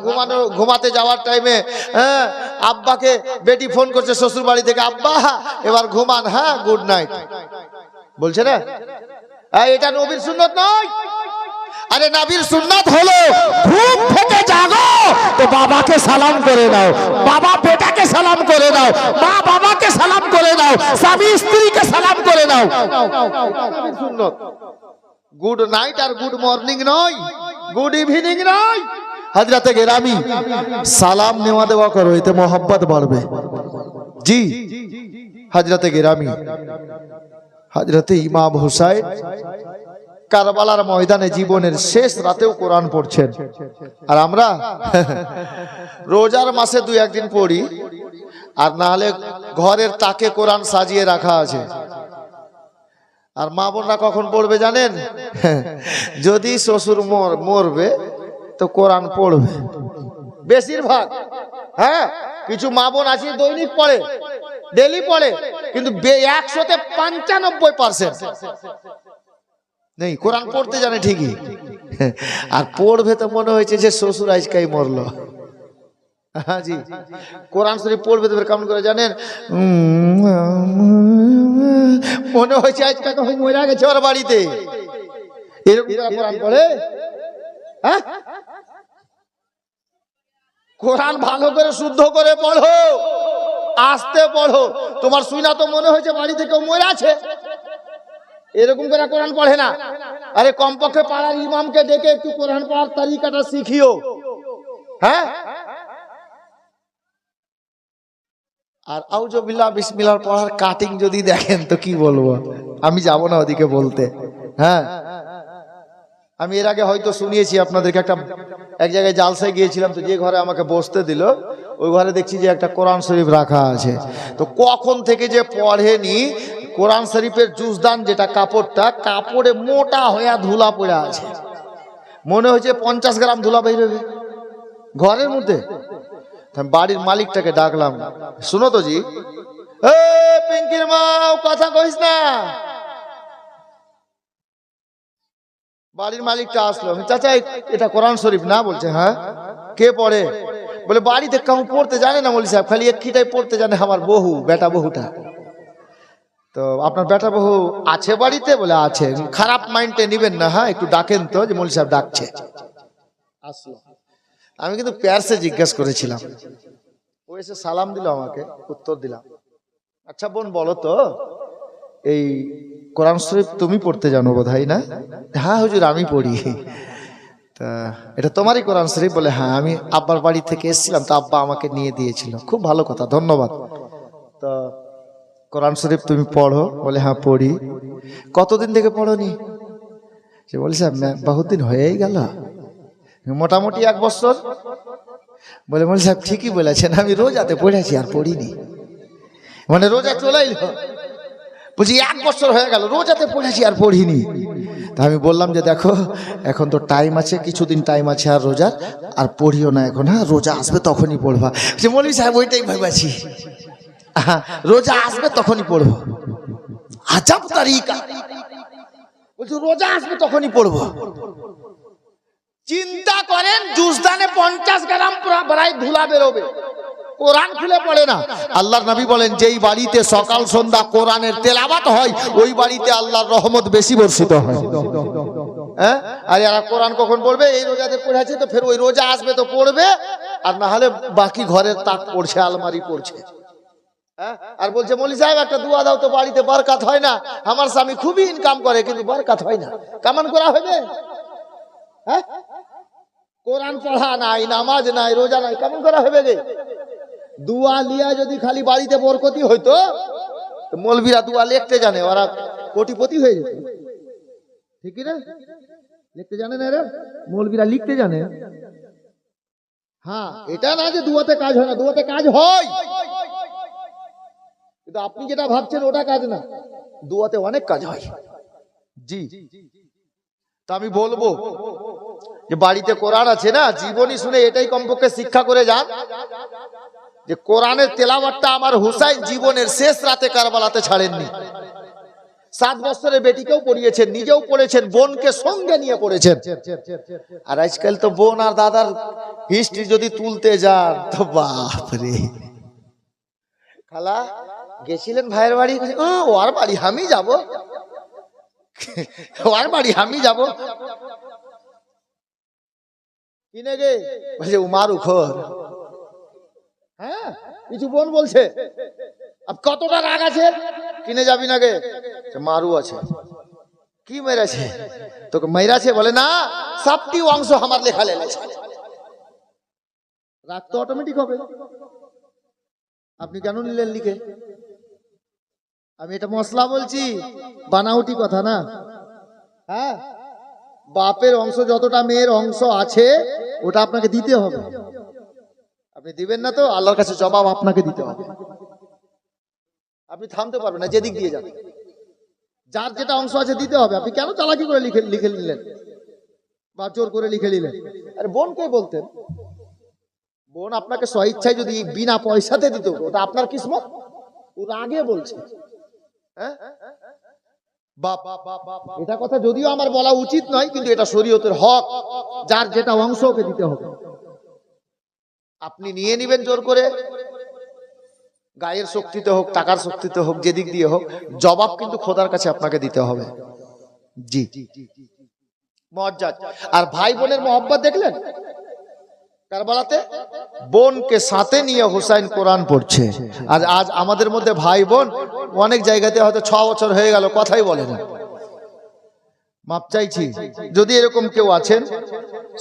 ঘুমাতে যাওয়ার টাইমে আব্বাকে বেটি ফোন করছে শ্বশুর বাড়ি থেকে, আব্বা এবার ঘুমান, হ্যাঁ গুড নাইট, বলছে না? এটা নবীর সুন্নাত নয়। আরে নবীর সুন্নাত হলো ঘুম থেকে জাগো তো বাবাকে সালাম করে দাও, বাবা বেটাকে সালাম করে দাও, মা বাবাকে সালাম করে দাও, স্বামী স্ত্রীকে সালাম করে দাও। সুন্নাত গুড নাইট আর গুড মর্নিং নয়, গুড ইভিনিং নয়। হযরতে গেরামি সালাম নেওয়া দেওয়া করো, এতে মোহাব্বত বাড়বে। জি হযরতে গেরামি, হযরতে ইমাম হুসাইন কারবালার ময়দানে জীবনের শেষ রাতেও কোরআন পড়ছেন। আর আমরা রোজার মাসে 2-1 দিন পড়ি, আর না হলে ঘরের তাকে কোরআন সাজিয়ে রাখা আছে। আর মা বোনরা কখন পড়বে জানেন? যদি শ্বশুর মরবে তো কোরআন পড়বে বেশিরভাগ। হ্যাঁ, কিছু মা বোন আছে দৈনিক পড়ে, ডেলি পড়ে, কিন্তু 100% নেই কোরআন পড়তে জানে ঠিকই, আর পড়বে তো মনে হয়েছে যে শ্বশুর আজকাই মরলো। হ্যাঁ জি, কোরআন শরীফ পড়বে তো কেমন করে জানেন, মনে হয়েছে আজকে কখন মরে গেছে ওর বাড়িতে, এরকম কোরআন পড়ে। হ্যাঁ, কোরআন ভালো করে শুদ্ধ করে পড়ো, আস্তে পড়ো, তোমার শুই না তো মনে হয়েছে বাড়িতে কেউ মরে আছে, এরকম করে কোরআন পড়ে না। আরে কমপক্ষে পাড়ার ইমামকে ডেকে একটু কোরআন পড়ার তরিকাটা শিখিও। হ্যাঁ, আর আউযুবিল্লাহ বিসমিল্লাহ পড়ার কাটিং যদি দেখেন তো কি বলবো, আমি যাব না ওদিকে বলতে। হ্যাঁ, আমি এর আগে হয়তো শুনিয়েছি আপনাদেরকে, এক জায়গায় জালসায় গিয়েছিলাম, তো যে ঘরে আমাকে বসতে দিল ওই ঘরে দেখছি যে একটা কোরআন শরীফ রাখা আছে। তো কখন থেকে যে পড়েনি, কোরআন শরীফের জুজদান যেটা কাপড়টা, কাপড়ে মোটা হয়ে ধুলা পড়ে আছে, মনে হচ্ছে 50 গ্রাম ধুলা বেরোবে ঘরের মধ্যে। বাড়ির মালিকটাকে ডাকলাম, শুনো তো জি, পিঙ্কির মা কথা কইস না। বাড়ির মালিকটা আসলো, চাচা এটা কোরআন শরীফ না? বলছে হ্যাঁ। কে পড়ে? বলে বাড়িতে কেউ পড়তে জানে না মৌলভী সাহেব, খালি একটাই পড়তে জানে, আমার বহু, বেটা বহুটা। তো আপনার বেটা বহু আছে বাড়িতে? বলে আছে। খারাপ মাইন্ডে নিবেন না, হ্যাঁ একটু ডাকেন তো, যে মৌলভী সাহেব ডাকছে। আসলো, আমি কিন্তু প্যারসে জিজ্ঞাসা করেছিলাম, ও এসে সালাম দিল, আমাকে উত্তর দিলাম, আচ্ছা বোন বলো তো, এই কোরআন শরীফ তুমি পড়তে জানো বোধহয় না? হ্যাঁ হুজুর আমি পড়ি। তা এটা তোমারই কোরআন শরীফ? বলে হ্যাঁ, আমি আব্বার বাড়ি থেকে এসেছিলাম, তো আব্বা আমাকে নিয়ে দিয়েছিল। খুব ভালো কথা, ধন্যবাদ। তো কোরআন শরীফ তুমি পড়ো? বলে হ্যাঁ পড়ি। কতদিন থেকে পড়োনি? সে বলছে বহুত দিন হয়েই গেল, মোটামুটি 1 বছর। বলে মৌলভী সাহেব ঠিকই বলেছেন, আমি রোজাতে পড়েছি আর পড়িনি। মানে রোজা চলে এলো, বুঝি 1 বছর হয়ে গেল রোজাতে পড়েছি আর পড়িনি। তা আমি বললাম যে দেখো এখন তো টাইম আছে, কিছুদিন টাইম আছে আর রোজার, আর পড়িও না এখন, হ্যাঁ রোজা আসবে তখনই পড়বা। যে মৌলভী সাহেব ওইটাই ভেবেছি, রোজা আসবে তখনই পড়বো। আজব তরিকা, বলছি রোজা আসবে তখনই পড়বো। চিন্তা করেন, জুজদানে 50 গ্রাম প্রায় ধুলা বেরোবে, কোরআন খুলে পড়ে না। আল্লাহর নবী বলেন, যেই বাড়িতে সকাল সন্ধ্যা কোরআনের তেলাওয়াত হয় ওই বাড়িতে আল্লাহর রহমত বেশি বর্ষিত হয়। হ্যাঁ, আর এরা কোরআন কখন পড়বে? এই রোজাতে পড়েছে তো ফের ওই রোজা আসবে তো পড়বে, আর না হলে বাকি ঘরের তাক পড়ছে, আলমারি পড়ছে। আর বলছে মৌলভী সাহেব একটা দোয়া দাও তো, বাড়িতে বরকত হয় না, আমার স্বামী খুবই ইনকাম করে কিন্তু বরকত হয় না। কেমন করা হবে? হ্যাঁ, কোরআন পড়া নাই, নামাজ নাই, রোজা নাই, কেমন করা হবে গে? দুয়া লিয়া যদি খালি বাড়িতে বরকতি হইতো, মৌলবীরা দুয়া লিখতে জানে, ওরা কোটিপতি হয়ে যেত। ঠিক না? লিখতে জানে না এরা, মৌলবীরা লিখতে জানে। হ্যাঁ, এটা না যে দুয়াতে কাজ হয় না, দুয়াতে কাজ হয়, কিন্তু আপনি যেটা ভাবছেন ওটা কাজ না, দুয়াতে অনেক কাজ হয়। জি, তা আমি বলবো যে বাড়িতে কোরআন আছে না, জীবনী শুনে এটাই কমপক্ষে শিক্ষা করে যান যে কোরআনের তেলাওয়াতটা আমার হুসাইন জীবনের শেষ রাতে কারবালাতে ছাড়েননি। 7 বছরের বেটিকেও পড়িয়েছেন, নিজেও পড়েছেন, বোনকে সঙ্গে নিয়ে পড়েছেন। আর আজকাল তো বোন আর দাদার হিস্ট্রি যদি তুলতে যান তো বাপরে, খালা গেছিলেন ভাইয়ের বাড়ি, ওর বাড়ি আমি যাব, ওর বাড়ি আমি যাব। কিনে গে? বলছে উমারু খোর। হ্যাঁ, কিছু বোন বলছে কতটা রাগ আছে, কিনে যাবি না গে? মারু আছে। কি মেরেছে তোকে? মেরেছে? বলে না, সবটি অংশ আমার লেখা লেগেছে। রাগ তো অটোমেটিক হবে। আপনি কেন নিলেন লিখে? আমি এটা মশলা বলছি, বানাউটি কথা না। হ্যাঁ, বাপের অংশ যতটা মেয়ের অংশ আছে ওটা আপনাকে দিতে হবে। আপনি দিবেন না তো আল্লাহর কাছে জবাব আপনাকে দিতে হবে। আপনি থামতে পারবেন না, যেদিক দিয়ে যান, যার যেটা অংশ আছে দিতে হবে। আপনি কেন চালাকি করে লিখে নিলেন বা জোর করে লিখে নিলেন? আরে বোনকে বলতেন, বোন আপনাকে স্বইচ্ছায় যদি বিনা পয়সাতে দিত ওটা আপনার কিসমত। ও রাগে বলছে। হ্যাঁ, বাপ, এটা কথা যদিও আমার বলা উচিত নয়, কিন্তু এটা শরীয়তের হক, যার যেটা অংশ ওকে দিতে হবে। আপনি নিয়ে নিবেন জোর করে, গায়ের শক্তিতে হোক, টাকার শক্তিতে হোক, যেদিক দিয়ে হোক, জবাব কিন্তু খোদার কাছে আপনাকে দিতে হবে। জি, মুআজ্জাজ। আর ভাই বোনের মহব্বত দেখলেন কারবালাতে, বোনকে সাথে নিয়ে হুসাইন কোরআন পড়ছে। আর আজ আমাদের মধ্যে ভাই বোন অনেক জায়গাতে হয়তো 6 বছর হয়ে গেল কথাই বলে না। মাপ চাইছি, যদি এরকম কেউ আছেন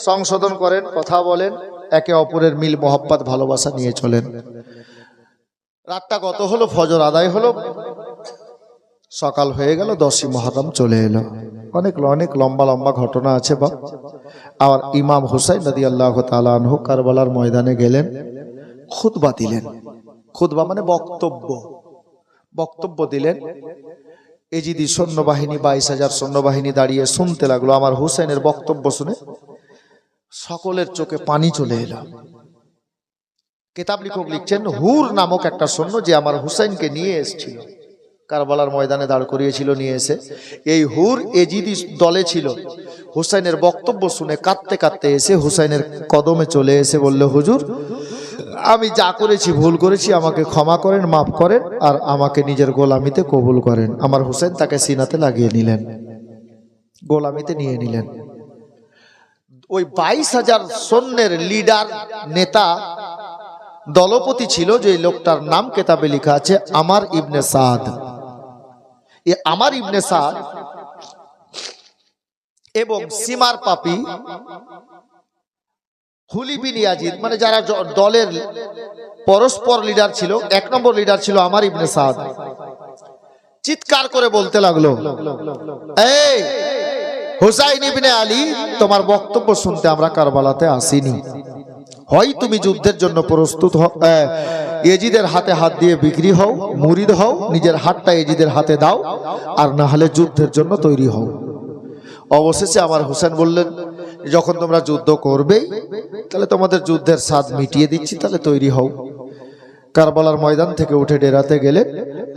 সংশোধন করেন, কথা বলেন, একে অপরের মিল মহব্বত ভালোবাসা নিয়ে চলেন। রাতটা কত হলো, ফজর আদায় হলো, সকাল হয়ে গেল, 10ই মুহররম চলে এলো। অনেক অনেক লম্বা লম্বা ঘটনা আছে বাপ। আর ইমাম হুসাইন রাদিয়াল্লাহু তাআলা আনহু কারবালার ময়দানে গেলেন, খুতবা দিলেন। খুতবা মানে বক্তব্য দিলেন। এজিদি সৈন্যবাহিনী 22,000 সৈন্যবাহিনী দাঁড়িয়ে শুনতে লাগলো। আমার হুসাইনের বক্তব্য শুনে সকলের চোখে পানি চলে এলো। কিতাব লেখক লিখছেন, হুর নামক একটা সৈন্য যে আমার হুসাইনকে নিয়ে এসেছিল, কারবালার ময়দানে দাঁড় করিয়েছিল নিয়ে এসে, এই হুর এজিদি দলে ছিল। হুসাইনের বক্তব্য শুনে কাঁদতে কাঁদতে এসে হুসাইনের কদমে চলে এসে বলল, হুজুর আমি যা করেছি ভুল করেছি, আমাকে ক্ষমা করেন, মাফ করেন, আর আমাকে নিজের গোলামিতে কবুল করেন। আমার হুসাইন তাকে সিনাতে লাগিয়ে নিলেন, গোলামিতে নিয়ে নিলেন। ওই 22,000 সৈন্যের লিডার, নেতা, দলপতি ছিল যে লোকটার নাম কিতাবে লেখা আছে আমার ইবনে সাদ। এই আমার ইবনে সাদ এবং সীমার পাপী হুলি বিন ইয়াজিদ, মানে যারা দলের পরস্পর লিডার ছিল, 1 নম্বর লিডার ছিল আমার ইবনে সাদ, চিৎকার করে বলতে লাগলো, এই হুসাইন ইবনে আলী, তোমার বক্তব্য শুনতে আমরা কারবালাতে আসিনি। হয় তুমি যুদ্ধের জন্য প্রস্তুত হও, এজিদের হাতে হাত দিয়ে বিক্রি হও, মুরিদ হও, নিজের হাতটা এজিদের হাতে দাও, আর না হলে যুদ্ধের জন্য তৈরি হও। অবশেষে আমার হুসাইন বললেন, যখন তোমরা যুদ্ধ করবেই তাহলে তোমাদের যুদ্ধের স্বাদ মিটিয়ে দিচ্ছি, তাহলে তৈরি হও। কারবালার ময়দান থেকে উঠে ডেরাতে গেলেন।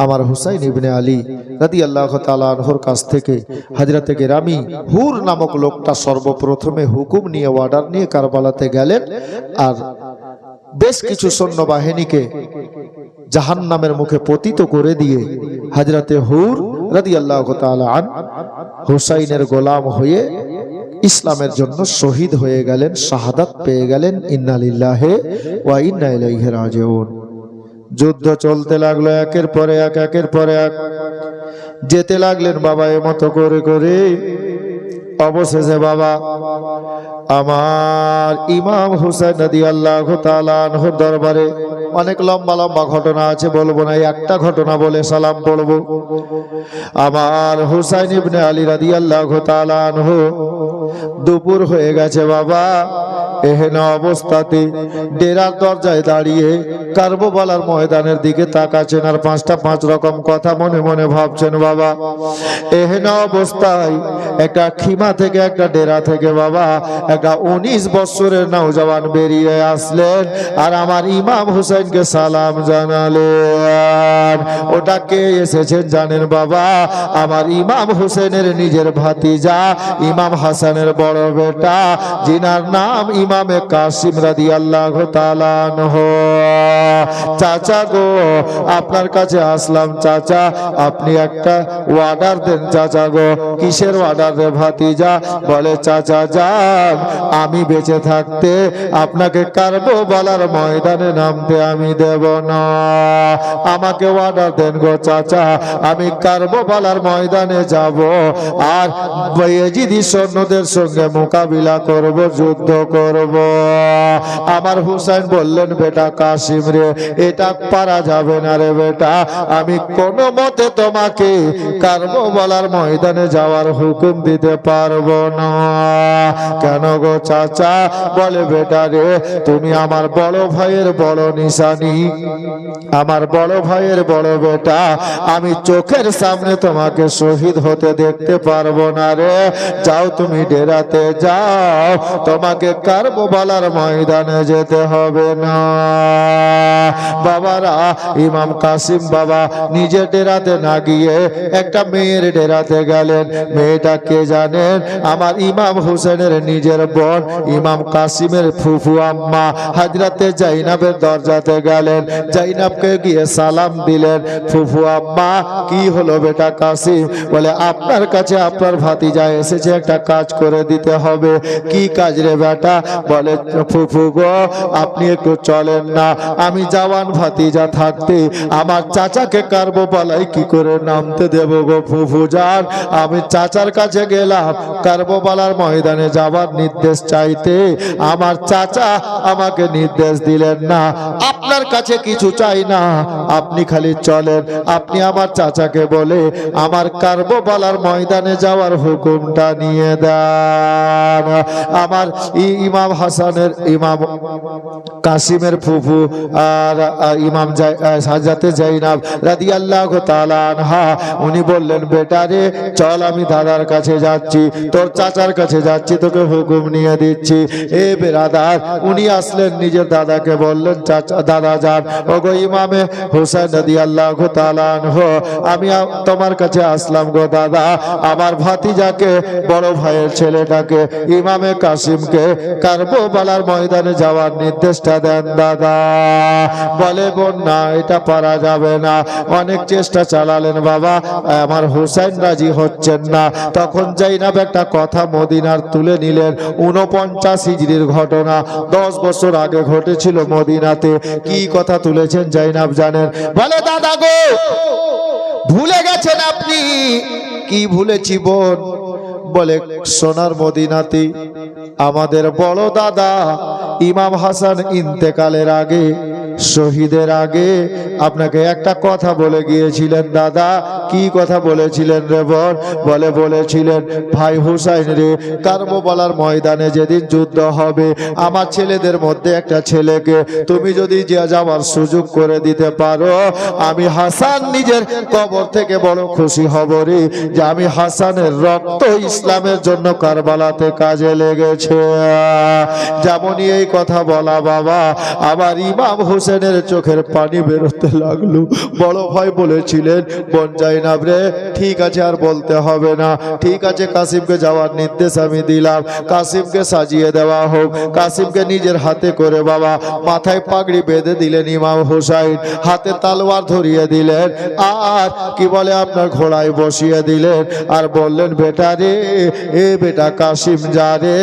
আমার হুসাইন ইবনে আলী রাদিয়াল্লাহু তাআলা আনহুর কাছ থেকে হযরতে গেরামি হুর নামক লোকটা সর্বপ্রথমে হুকুম নিয়ে, অর্ডার নিয়ে কারবালাতে গেলেন। আর বেশ কিছু সৈন্যবাহিনীকে জাহান্নামের মুখে পতিত করে দিয়ে হযরতে হুর রাদিয়াল্লাহু তাআলা আন হুসাইনের গোলাম হয়ে ইসলামের জন্য শহীদ হয়ে গেলেন, শাহাদাত পেয়ে গেলেন। ইন্না লিল্লাহি ওয়া ইন্না ইলাইহি রাজিউন। যুদ্ধ চলতে লাগলো, একের পরে এক, একের পরে এক যেতে লাগলেন বাবা, এমতো করে করে অবশেষে বাবা আমার ইমাম হুসাইন রাদিয়াল্লাহু তাআলা আনহুর দরবারে অনেক লম্বা লম্বা ঘটনা আছে, বলবো না, একটা ঘটনা বলে সালাম পড়বো। আমার হুসাইন ইবনে আলী রাদিয়াল্লাহু তাআলা আনহু দুপুর হয়ে গেছে বাবা, এহেন অবস্থাতে ডেরার দরজায় দাঁড়িয়ে কারবালার ময়দানের দিকে তাকাচ্ছেন আর 5 রকম কথা মনে মনে ভাবছেন বাবা। এহেন অবস্থায় একটা খিমা থেকে, একটা ডেরা থেকে বাবা একটা 19 বছরের নওজওয়ান বেরিয়ে আসলেন আর আমার ইমাম হুসাইনকে সালাম জানালেন। ওটা কে এসেছেন জানেন বাবা? আমার ইমাম হুসেনের নিজের ভাতিজা, ইমাম হাসানের বড় বেটা, যিনার নাম ইমামে কাসিম রাদিয়াল্লাহু তাআলা আনহু। চাচা গো, আপনার কাছে আসলাম চাচা, আপনি একটা অর্ডার দেন চাচা গো। কিসের অর্ডার রে ভাতিজা? বলে চাচা যান, আমি বেঁচে থাকতে আপনাকে কারবালার ময়দানে নামতে আমি দেব না। আমাকে অর্ডার দেন গো চাচা, আমি কারবালার ময়দানে যাব আর ইয়াজিদি সৈন্যদের সঙ্গে মোকাবিলা করব, যুদ্ধ করব। আমার হুসাইন বললেন, বেটা কাসিম রে, এটা পারা যাবে না রে বেটা, আমি কোনো মতে তোমাকে কারবালার ময়দানে যাওয়ার হুকুম দিতে পারবো না। কেন গো চাচা? বলে বেটা রে, তুমি আমার বড় ভাইয়ের বড় নিশা জানি আমার বড় ভাইয়ের বড় বেটা, আমি চোখের সামনে তোমাকে শহীদ হতে দেখতে পারবো না রে। যাও তুমি ডেরাতে যাও, তোমাকে কারবালার ময়দানে যেতে হবে না। বাবারা, ইমাম কাসিম বাবা নিজে ডেরাতে না গিয়ে একটা মেয়ের ডেরাতে গেলেন। মেয়েটা কে জানেন? আমার ইমাম হুসেনের নিজের বোন, ইমাম কাসিমের ফুফু আম্মা হযরতে জাইনাবের দরজাতে গেলেন। জাইনাবকে গিয়ে সালাম দিলেন। ফুফু আম্মা, কি হলো বেটা কাসিম? বলে, আপনার কাছে আপনার ভাতিজা এসেছে, একটা কাজ করে দিতে হবে। কি কাজ রে বেটা? বলে, ফুফু গো, আপনি একটু চলেন না, আমি জওয়ান ভাতিজা থাকতে আমার চাচাকে কারবালায় কি করে নামতে দেব গো ফুফু জান। আমি চাচার কাছে গেলাম কারবালার ময়দানে যাওয়ার নির্দেশ চাইতে, আমার চাচা আমাকে নির্দেশ দিলেন না। আপনার কাছে কিছু চাই না, আপনি খালি চলেন, আপনি আমার চাচাকে বলে আমার কারবালার ময়দানে যাওয়ার হুকুমটা নিয়ে দেন। আমার ইমাম হাসানের, ইমাম কাসিমের ফুফু আর ইমাম হযরতে জাইনাব রাদিয়াল্লাহু তাআলা আনহা, উনি বললেন, বেটা রে চল, আমি দাদার কাছে যাচ্ছি, তোর চাচার কাছে যাচ্ছি, তোকে হুকুম নিয়ে দিচ্ছি। এ বেরাদার, উনি আসলেন, নিজের দাদাকে বললেন, চাচা, দাদা যান, ওগো ইমামে হুসাইন রাদিয়াল্লাহু তাআলা আনহু, আমি তোমার কাছে আসলাম গো দাদা, আমার ভাতিজাকে, বড় ভাইয়ের ছেলেটাকে, ইমামে কাসিমকে কারবালার ময়দানে যাওয়ার নির্দেশটা দেন দাদা। বলে, বোন না, এটা পারা যাবে না। অনেক চেষ্টা চালালেন বাবা, আমার হুসাইন রাজি হচ্ছেন না। তখন জাইনাব একটা কথা মদিনার তুলে নিলেন। 49 হিজরির ঘটনা, 10 বছর আগে ঘটেছিল মদিনাতে। কি কথা তুলেছেন জাইনাব জানেন? বলে, দাদা গো, ভুলে গেছেন আপনি। কি ভুলেছি বোন? বলে, সোনার মদিনাতে আমাদের বড় দাদা ইমাম হাসান ইন্তেকালের আগে, শহীদের আগে আপনাকে একটা কথা বলে গিয়েছিলেন দাদা। কি কথা বলেছিলেন রে বোন? বলে, বলেছিলেন, ভাই হুসাইন রে, কারবালার ময়দানে যেদিন যুদ্ধ হবে, আমার ছেলেদের মধ্যে একটা ছেলেকে তুমি যদি যাওয়ার সুযোগ করে দিতে পারো, আমি হাসান নিজের কবর থেকে বড় খুশি হব রে, যে আমি হাসানের রক্ত ইসলামের জন্য কারবালাতে কাজে লেগেছে। যেমনই এই কথা বলা বাবা, আবার ইমাম হুসেনের চোখের পানি বেরোতে লাগলো। বড় ভাই বলেছিলেন, বোন জাইনাব রে, ঠিক আছে, আর বলতে হবে না, ঠিক আছে, কাসিমকে যাওয়ার নির্দেশ আমি দিলাম, কাসিমকে সাজিয়ে দেওয়া হোক। কাসিমকে নিজের হাতে করে বাবা মাথায় পাগড়ি বেঁধে দিলেন ইমাম হুসাইন, হাতে তালোয়ার ধরিয়ে দিলেন, আর কি বলে আপনার ঘোড়ায় বসিয়ে দিলেন, আর বললেন, বেটা রে, এ বেটা কাসিম, যা রে,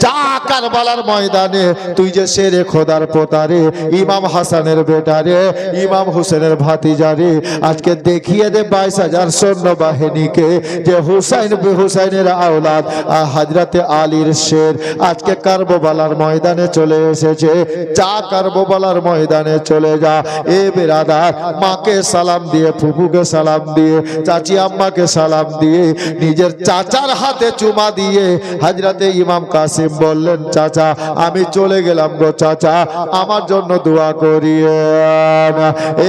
যা কারবালার ময়দানে, তুই যে শেরে খোদার পোতারে, ইমাম হাসানের বেটা রে, ইমাম হুসেনের ভাতিজা রে, আজকে দেখিয়ে দে 22,000 সৈন্য বাহিনীকে যে হুসাইনের আওলাদ হযরতে আলীর শের আজকে কারবালার ময়দানে চলে এসেছে। যা কারবালার ময়দানে চলে যা। এ বেরাদার, মাকে সালাম দিয়ে, ফুফুকে সালাম দিয়ে, চাচি আম্মাকে সালাম দিয়ে, নিজের চাচার হাতে চুমা দিয়ে হযরতে ইমাম কাসিম বললেন, চাচা আমি চলে গেলাম গো চাচা, আমার জন্য দোয়া করিয়েন।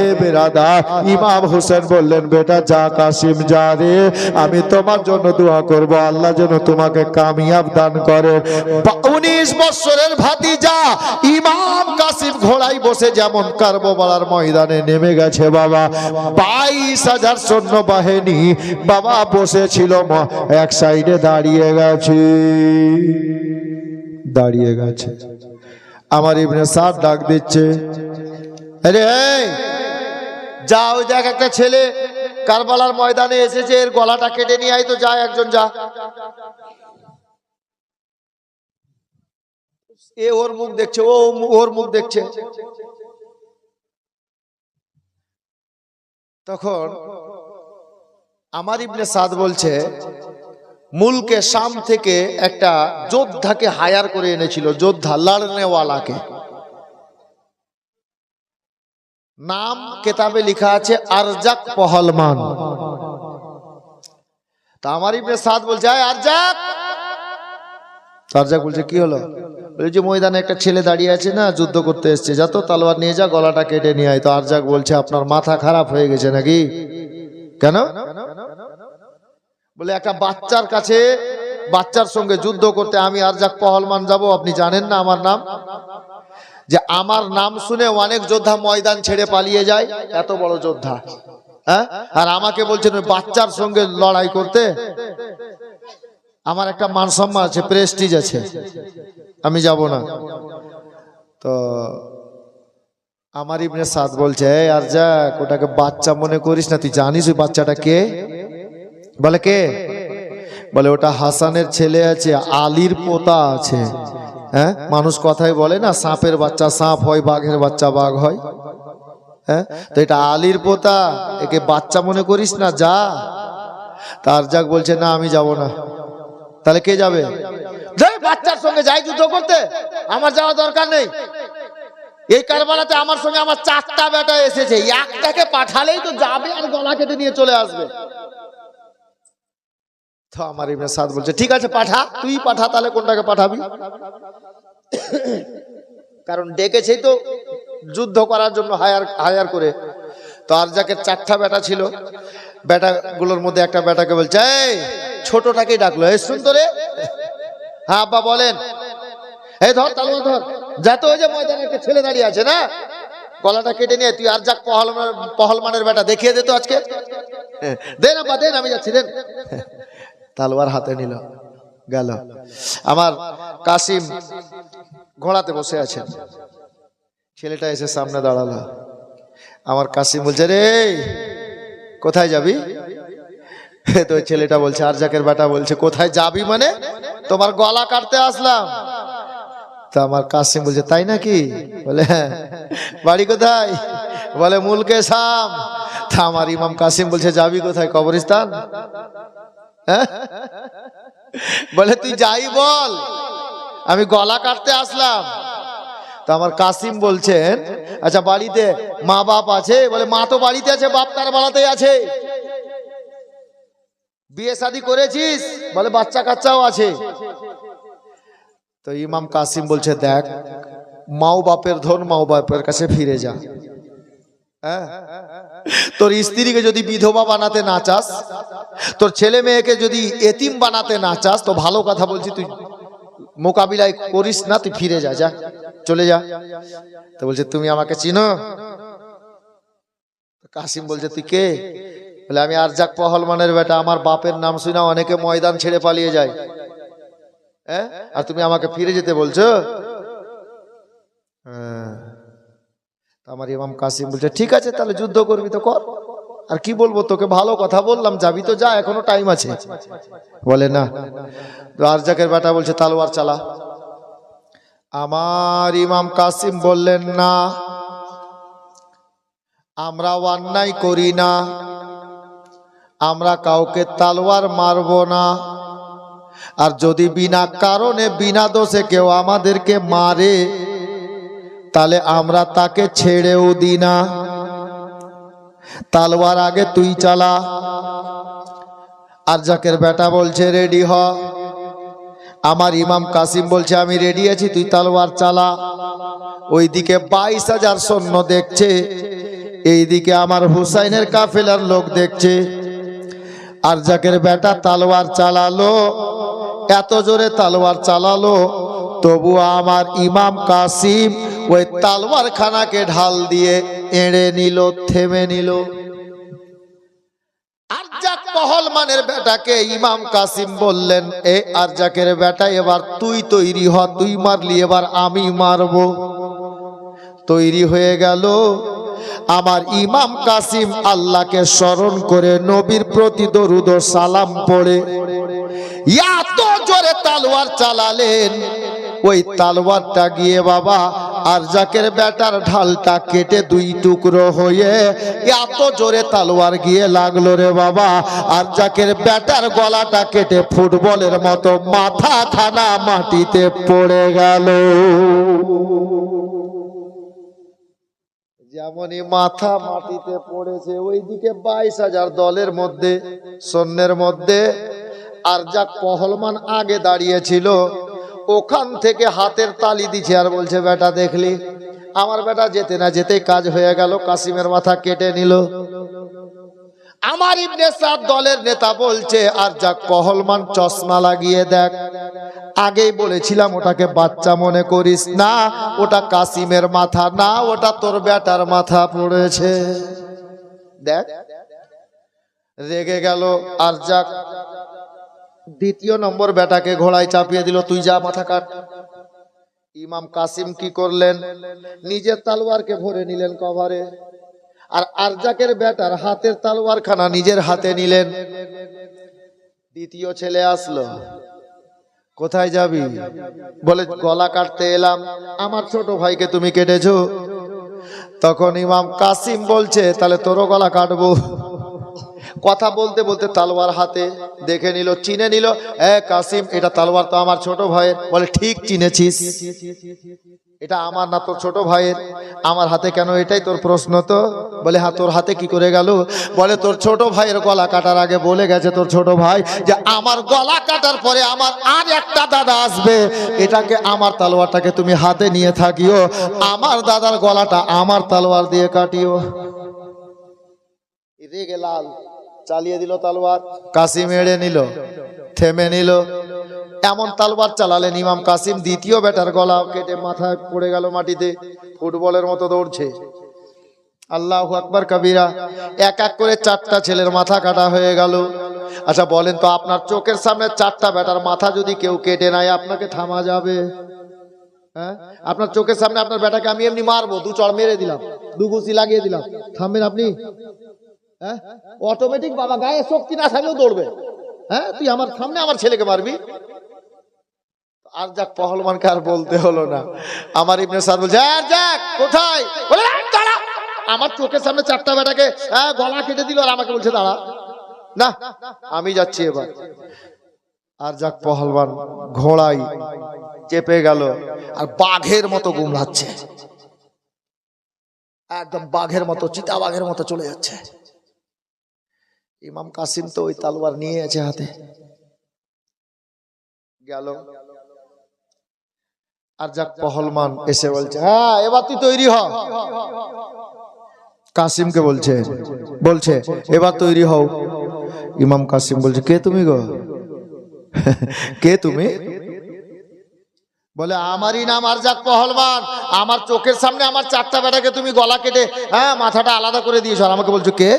এ বেরাদার, ইমাম হুসেন বললেন, বেটা যা কাসিম, যা রে, আমি তোমার জন্য দোয়া করব, আল্লাহ যেন তোমাকে কামিয়াব দান করেন। 19 বছরের ভাতিজা ইমাম কাসিম ঘোড়ায় বসে যেমন কারবালার ময়দানে নেমে গেছে বাবা, 22,000 সৈন্য বাহিনী বাবা বসেছিল, এক সাইডে দাঁড়িয়ে গেছে, দাঁড়িয়ে গেছে। আমার ইবনে সাদ ডাক দিচ্ছে, আরে যা, ওই দেখ একটা ছেলে কারবালার ময়দানে এসেছে, এর গলাটা কেটে নিয়ে আয় তো, যা, একজন যা। এ ওর মুখ দেখছে, ও ওর মুখ দেখছে। তখন আমার ইবনে সাদ বলছে, মুলকে শাম থেকে একটা যোদ্ধাকে হায়ার করে এনেছিল, যোদ্ধা, লড়নেওয়ালাকে। নাম কিতাবে লেখা আছে আরজাক পহলমান। তা আমার ইবনে সাদ বলছে, আরজাক। আরজাক বলছে, কি হলো? ওই যে ময়দানে একটা ছেলে দাঁড়িয়ে আছে না, যুদ্ধ করতে এসছে, যা তো তলোয়ার নিয়ে যা, গলাটা কেটে নিয়ে আয়। তো আরজাক বলছে আপনার মাথা খারাপ হয়ে গেছে নাকি? কেন? বলে একটা বাচ্চার কাছে, বাচ্চার সঙ্গে যুদ্ধ করতে আমি আরজাক পহলমান যাব? আপনি জানেন না আমার নাম? যে আমার নাম শুনে অনেক যোদ্ধা ময়দান ছেড়ে পালিয়ে যায়, এত বড় যোদ্ধা, হ্যাঁ? আর আমাকে বলছেন ওই বাচ্চার সঙ্গে লড়াই করতে? আমার একটা মান সম্মান আছে, প্রেস্টিজ আছে, আমি যাব না। তো আমার ইবনে সাদ বলছে, এই আরজাক, ওটাকে বাচ্চা মনে করিস না, তুই জানিস ওই বাচ্চাটা কে? বলে কে? বলে ওটা হাসানের ছেলে আছে, আলীর পোতা আছে। হ্যাঁ, মানুষ কথাই বলে না, সাপের বাচ্চা সাপ হয়, বাঘের বাচ্চা বাঘ হয়। হ্যাঁ, তো এটা আলীর পোতা, একে বাচ্চা মনে করিস না, যা। তার যাক বলছে না, আমি যাব না। তাহলে কে যাবে? বাচ্চার সঙ্গে যাই যুদ্ধ করতে, আমার যাওয়া দরকার নেই। এই কারবালাতে আমার সঙ্গে আমার 4টা বেটা এসেছে, একটাকে পাঠালেই তো যাবে আর গলা কেটে নিয়ে চলে আসবে। তো আমার ইবনে সাদ বলছে ঠিক আছে পাঠা, তুই পাঠা, তাহলে কোনটাকে পাঠাবি? কারণ ডেকেছেই তো যুদ্ধ করার জন্য হায়ার করে। তো আরজাকের 4টা বেটা ছিল, বেটাগুলোর মধ্যে একটা বেটাকে বলছে, এই ছোটটাকেই ডাকলো, এই শুন তো রে। হ্যাঁ আব্বা বলেন। এই ধর তালুয়া ধর, যাতে ওই যে ময়দানে একটা ছেলে দাঁড়িয়ে আছে না, গলাটা কেটে নিয়ে তুই আরজাক পহলমানের বেটা, দেখিয়ে দে তো আজকে। দেন আব্বা দেন, আমি যাচ্ছি, দেন। তালোয়ার হাতে নিল, গেল। আমার কাসিম ঘোড়াতে বসে আছেন, ছেলেটা এসে সামনে দাঁড়ালো। আমার কাসিম বলছে, রে কোথায় যাবি? তো ছেলেটা বলছে, আরজাকের বেটা বলছে, কোথায় যাবি মানে? তোমার গলা কাটতে আসলাম। তো আমার কাসিম বলছে, তাই নাকি? বলে হ্যাঁ। বাড়ি কোথায়? বলে মুলকে শাম। তা আমার ইমাম কাসিম বলছে, যাবি কোথায়? কবরস্থান? বলে তুই যাই বল, আমি গলা কাটতে আসলাম। তো আমার কাসিম বলছেন, আচ্ছা বাড়িতে মা বাপ আছে? বলে মা তো বাড়িতে আছে, বাপ তার বাড়াতেই আছে। বিয়ে শাদী করেছিস? বলে বাচ্চা কাচ্চাও আছে। তো ইমাম কাসিম বলছে, দেখ, মাও বাপের ধন, মাও বাপের কাছে ফিরে যা। হ্যাঁ, তোর স্ত্রীকে যদি বিধবা বানাতে না চাস, তোর ছেলে মেয়েকে যদি এতিম বানাতে না চাস, তো ভালো কথা বলছি, তুই মোকাবিলায় করিস না, তুই ফিরে যা, যা চলে যা। তো বলছে, তুমি আমাকে চিনো? কাসিম বলছে, তুই কে? বলে আমি আরজাক পহলমানের বেটা, আমার বাপের নাম শুনে অনেকে ময়দান ছেড়ে পালিয়ে যায়, হ্যাঁ, আর তুমি আমাকে ফিরে যেতে বলছো? আমার ইমাম কাসিম বলছে, ঠিক আছে তাহলে যুদ্ধ করবি তো কর, আর কি বলবো তোকে, ভালো কথা বললাম, যাবি তো যা, এখনো টাইম আছে। বলে না। তো আরজাকের বেটা বলছে, তালোয়ার চালা। আমার ইমাম কাসিম বললেন, না, আমরা অন্যায় করি না, আমরা কাউকে তালোয়ার মারবো না, আর যদি বিনা কারণে বিনা দোষে কেউ আমাদেরকে মারে, তাহলে আমরা তাকে ছেড়েও দিই না। তালোয়ার আগে তুই চালা। আরজাকের বেটা বলছে, রেডি হ। আমার ইমাম কাসিম বলছে, আমি রেডি আছি, তুই তালোয়ার চালা। ওইদিকে 22,000 সৈন্য দেখছে, এইদিকে আমার হুসাইনের কাফেলার লোক দেখছে। আরজাকের বেটা তালোয়ার চালালো, এত জোরে তালোয়ার চালালো, তবু আমার ইমাম কাসিম ওই তালোয়ার খানাকে ঢাল দিয়ে এড়ে নিল, থেমে নিল। আরজাক পহলমানের বেটাকে ইমাম কাসিম বললেন, এ আরজাকের বেটা, এবার তুই তৈরি হ, তুই মারলি, এবার আমি মারবো। তৈরি হয়ে গেল। আমার ইমাম কাসিম আল্লাহকে স্মরণ করে, নবীর প্রতি দরুদ ও সালাম পড়ে এত জোরে তালোয়ার চালালেন, ওই তালোয়ারটা গিয়ে বাবা আরজাকের বেটার ঢালটা কেটে 2 টুকরো হয়ে, এত জোরে তালোয়ার গিয়ে লাগলো রে বাবা, আরজাকের বেটার গলাটা কেটে ফুটবলের মতো মাথা খানা মাটিতে পড়ে গেল। যেমনই মাথা মাটিতে পড়েছে, ওইদিকে 22,000 দলের মধ্যে, সৈন্যের মধ্যে আরজাক পহলমান আগে দাঁড়িয়েছিল, ওখান থেকে হাতের তালি দিছে আর বলছে, বেটা দেখলি আমার বেটা যেতে না যেতেই কাজ হয়ে গেল, কাসিমের মাথা কেটে নিল। আমার ইবনে সাদ দলের নেতা বলছে, আর যাক পহলমান চশমা লাগিয়ে দেখ, আগেই বলেছিলাম ওটাকে বাচ্চা মনে করিস না, ওটা কাসিমের মাথা না, ওটা তোর বেটার মাথা পড়েছে। দেখ রেগে গেল আর যাক, দ্বিতীয় নম্বর বেটাকে ঘোড়ায় চাপিয়ে দিল, তুই যা মাথা কাট। ইমাম কাসিম কি করলেন, নিজের তালোয়ারকে ভরে নিলেন কভারে, আর আরজাকের বেটার হাতের তালোয়ার খানা নিজের হাতে নিলেন। দ্বিতীয় ছেলে আসলো, কোথায় যাবি? বলে গলা কাটতে এলাম। আমার ছোট ভাইকে তুমি কেটেছো। তখন ইমাম কাসিম বলছে, তাহলে তোরও গলা কাটবো। কথা বলতে বলতে তালোয়ার হাতে, দেখে নিল, চিনে নিল, কাসিম এটা তালোয়ার তো আমার ছোট ভাইয়ের। বলে ঠিক চিনেছিস, এটা আমার না তোর ছোট ভাইয়ের। আমার হাতে কেন, এটাই তোর প্রশ্ন তো? বলে হ্যাঁ, তোর হাতে কি করে গেল? বলে তোর ছোট ভাইয়ের গলা কাটার আগে বলে গেছে তোর ছোট ভাই যে আমার গলা কাটার পরে আমার আর একটা দাদা আসবে, এটাকে আমার তালোয়ারটাকে তুমি হাতে নিয়ে থাকিও, আমার দাদার গলাটা আমার তালোয়ার দিয়ে কাটিও। রেগে লাল, চালিয়ে দিল তালোয়ার। কাসিম এড়ে নিল, থেমে নিল। এমন তালবার চালালেন ইমাম কাসিম, দ্বিতীয় বেটার গলা কেটে মাথায় পড়ে গেল মাটিতে, ফুটবলের মতো দৌড়ছে। আল্লাহু আকবার কবিরা। এক এক করে চারটা ছেলের মাথা কাটা হয়ে গেল। আচ্ছা বলেন তো, আপনার চোখের সামনে চারটা বেটার মাথা যদি কেউ কেটে নেয়, আপনাকে থামা যাবে? হ্যাঁ, আপনার চোখের সামনে আপনার বেটাকে আমি এমনি মারবো, দু চড় মেরে দিলাম, দু গুছি লাগিয়ে দিলাম, থামবেন আপনি? হ্যাঁ, অটোমেটিক বাবা গায়ে শক্তি না থাকলেও দৌড়বে। হ্যাঁ, তুই আমার সামনে আমার ছেলেকে মারবি? আর যাক পহলমানকে আর বলতে হলো না। আমার ইবনে সাদ বলছে, আর যাক কোথায়? বলে দাঁড়া। আমার চোখের সামনে চারটা বেটাকে গলা কেটে দিল, আর আমাকে বলছে দাঁড়া। না, আমি যাচ্ছি এবার। আর যাক পহলমান ঘোড়ায় চেপে গেল, আর বাঘের মতো গুমড়াচ্ছে, একদম বাঘের মতো, চিতা বাঘের মতো চলে যাচ্ছে। ইমাম কাসিম তো ওই তালোয়ার নিয়ে আছে হাতে। গেল। আর যাক পহলমান এসে বলছে, হ্যাঁ এবার তুই তৈরি হ। কাসিমকে বলছে এবার তৈরি হও। ইমাম কাসিম বলছে, কে তুমি গো? কে তুমি? বলে আমারই নাম আরজাক পহলমান, আমার চোখের সামনে আমার চারটা বেটাকে তুমি গলা কেটে মাথাটা আলাদা করে দিয়েছো, আর আমাকে বলছো কে?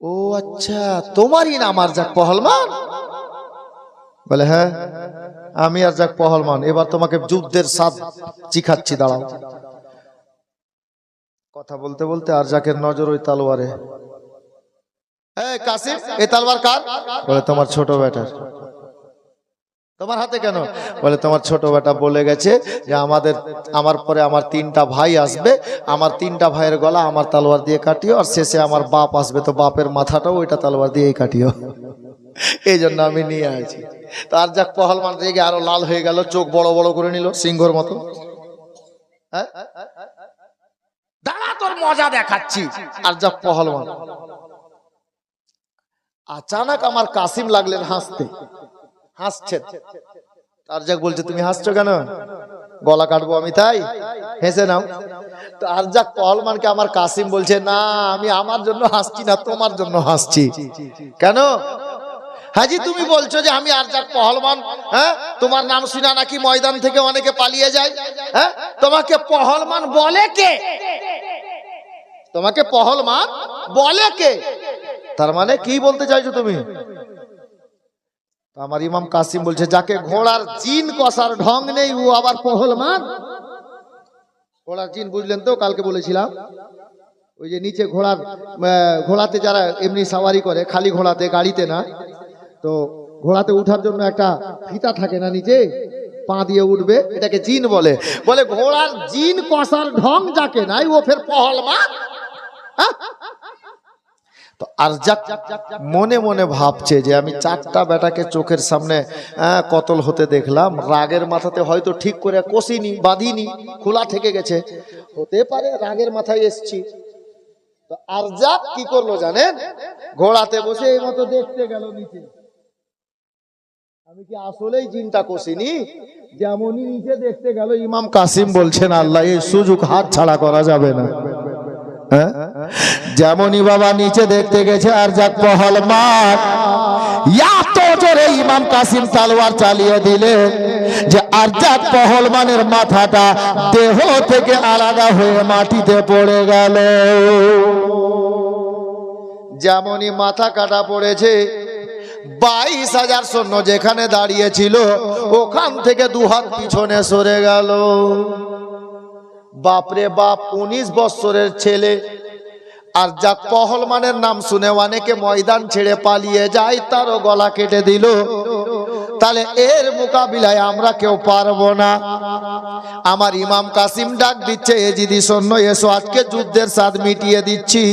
ও আচ্ছা, তোমারই নাম আরজাক পহলমান? বলে হ্যাঁ, আমি আরজাক পহলমান, এবার তোমাকে যুদ্ধের স্বাদ চিখাচ্ছি, দাঁড়াও। কথা বলতে বলতে আরজাকের নজর ওই তালোয়ারে। কাসিম, এই তালোয়ার কার? বলে তোমার ছোট বেটার। তোমার হাতে কেন? বলে তোমার ছোট বেটা বলে গেছে যে আমার পরে আমার তিনটা ভাই আসবে, আমার তিনটা ভাইয়ের গলা আমার তালোয়ার দিয়ে কাটিও, আর শেষে আমার বাপ আসবে, তো বাপের মাথাটাও ওইটা তালোয়ার দিয়েই কাটিও। এই জন্য আমি নিয়ে আছি। তো আর যাক পহলমান রেগে আরো লাল হয়ে গেল, চোখ বড় বড় করে নিল সিংহর মতো। দাঁড়া, তোর মজা দেখাচ্ছি। আর যাক পহলমান। আচানক আমার কাসিম লাগলেন হাসতে, হাসছেন। আরজাক বলছে, তুমি হাসছো কেন? গলা কাটবো আমি তাই? হেসে নাও। তো আরজাক পহলমানকে আমার কাসিম বলছে, না আমি আমার জন্য হাসছি না, তোমার জন্য হাসছি। কেন? হাজি তুমি বলছো যে আমি আরজাক পহলমান, হ্যাঁ তোমার নাম শুনা নাকি ময়দান থেকে অনেকে পালিয়ে যায়, হ্যাঁ তোমাকে পহলমান বলে কে? তোমাকে পহলমান বলে কে? তার মানে কি বলতে চাইছো তুমি? আমার ইমাম কাসিম বলছে, যাকে ঘোড়ার জিন কষার ঢং নেই ও আবার পহলমান? ঘোড়ার জিন বুঝলেন তো? কালকে বলেছিলাম ওই যে নিচে ঘোড়াতে যারা এমনি সাওয়ারি করে, খালি ঘোড়াতে, গাড়িতে না, তো ঘোড়াতে উঠার জন্য একটা ফিতা থাকে না নিচে, পা দিয়ে উঠবে, এটাকে জিন বলে। বলে ঘোড়ার জিন কষার ঢং যাকে নাই ও ফের পহলমান? তো আরজাক মনে মনে ভাবছে যে আমি চারটা বেটাকে চোখের সামনে কতল হতে দেখলাম, রাগের মাথাতে হয়তো ঠিক করে কষিনি, বাঁধিনি, খোলা থেকে গেছে, হতে পারে রাগের মাথায় এসছি। তো আরজাক কি করলো জানেন? ঘোড়াতে বসে এই মতো দেখতে গেল নিচে। আমি কি আসলেই চিন্তা করিনি? যেমনই নিচে দেখতে গেল ইমাম কাসিম বলছেন আল্লাহ এই সুযোগ হাত ছাড়া করা যাবে না। হ্যাঁ, যেমনই বাবা নিচে দেখতে গেছে আর যাক পহল মাঠ, এত জোরে ইমাম কাসিম তলোয়ার চালিয়ে দিলে যে আর যাক পহলমানের মাথাটা দেহ থেকে আলাদা হয়ে মাটিতে পড়ে গেল। যেমনই মাথা কাটা পড়েছে 22,000 সৈন্য যেখানে দাঁড়িয়ে ছিল ওখান থেকে 2 হাত পিছনে সরে গেল। বাপরে বাপ, 19 বছরের ছেলে আর যাক পহলমানের নাম শুনে অনেকে ময়দান ছেড়ে পালিয়ে যায়, তারও গলা কেটে দিল। তাহলে এর মোকাবিলায় আমরা কেউ পারবো না। আমার ইমাম কাসিম ডাক দিচ্ছে, এজিদি সৈন্য এসো, আজকে যুদ্ধের স্বাদ মিটিয়ে দিচ্ছি।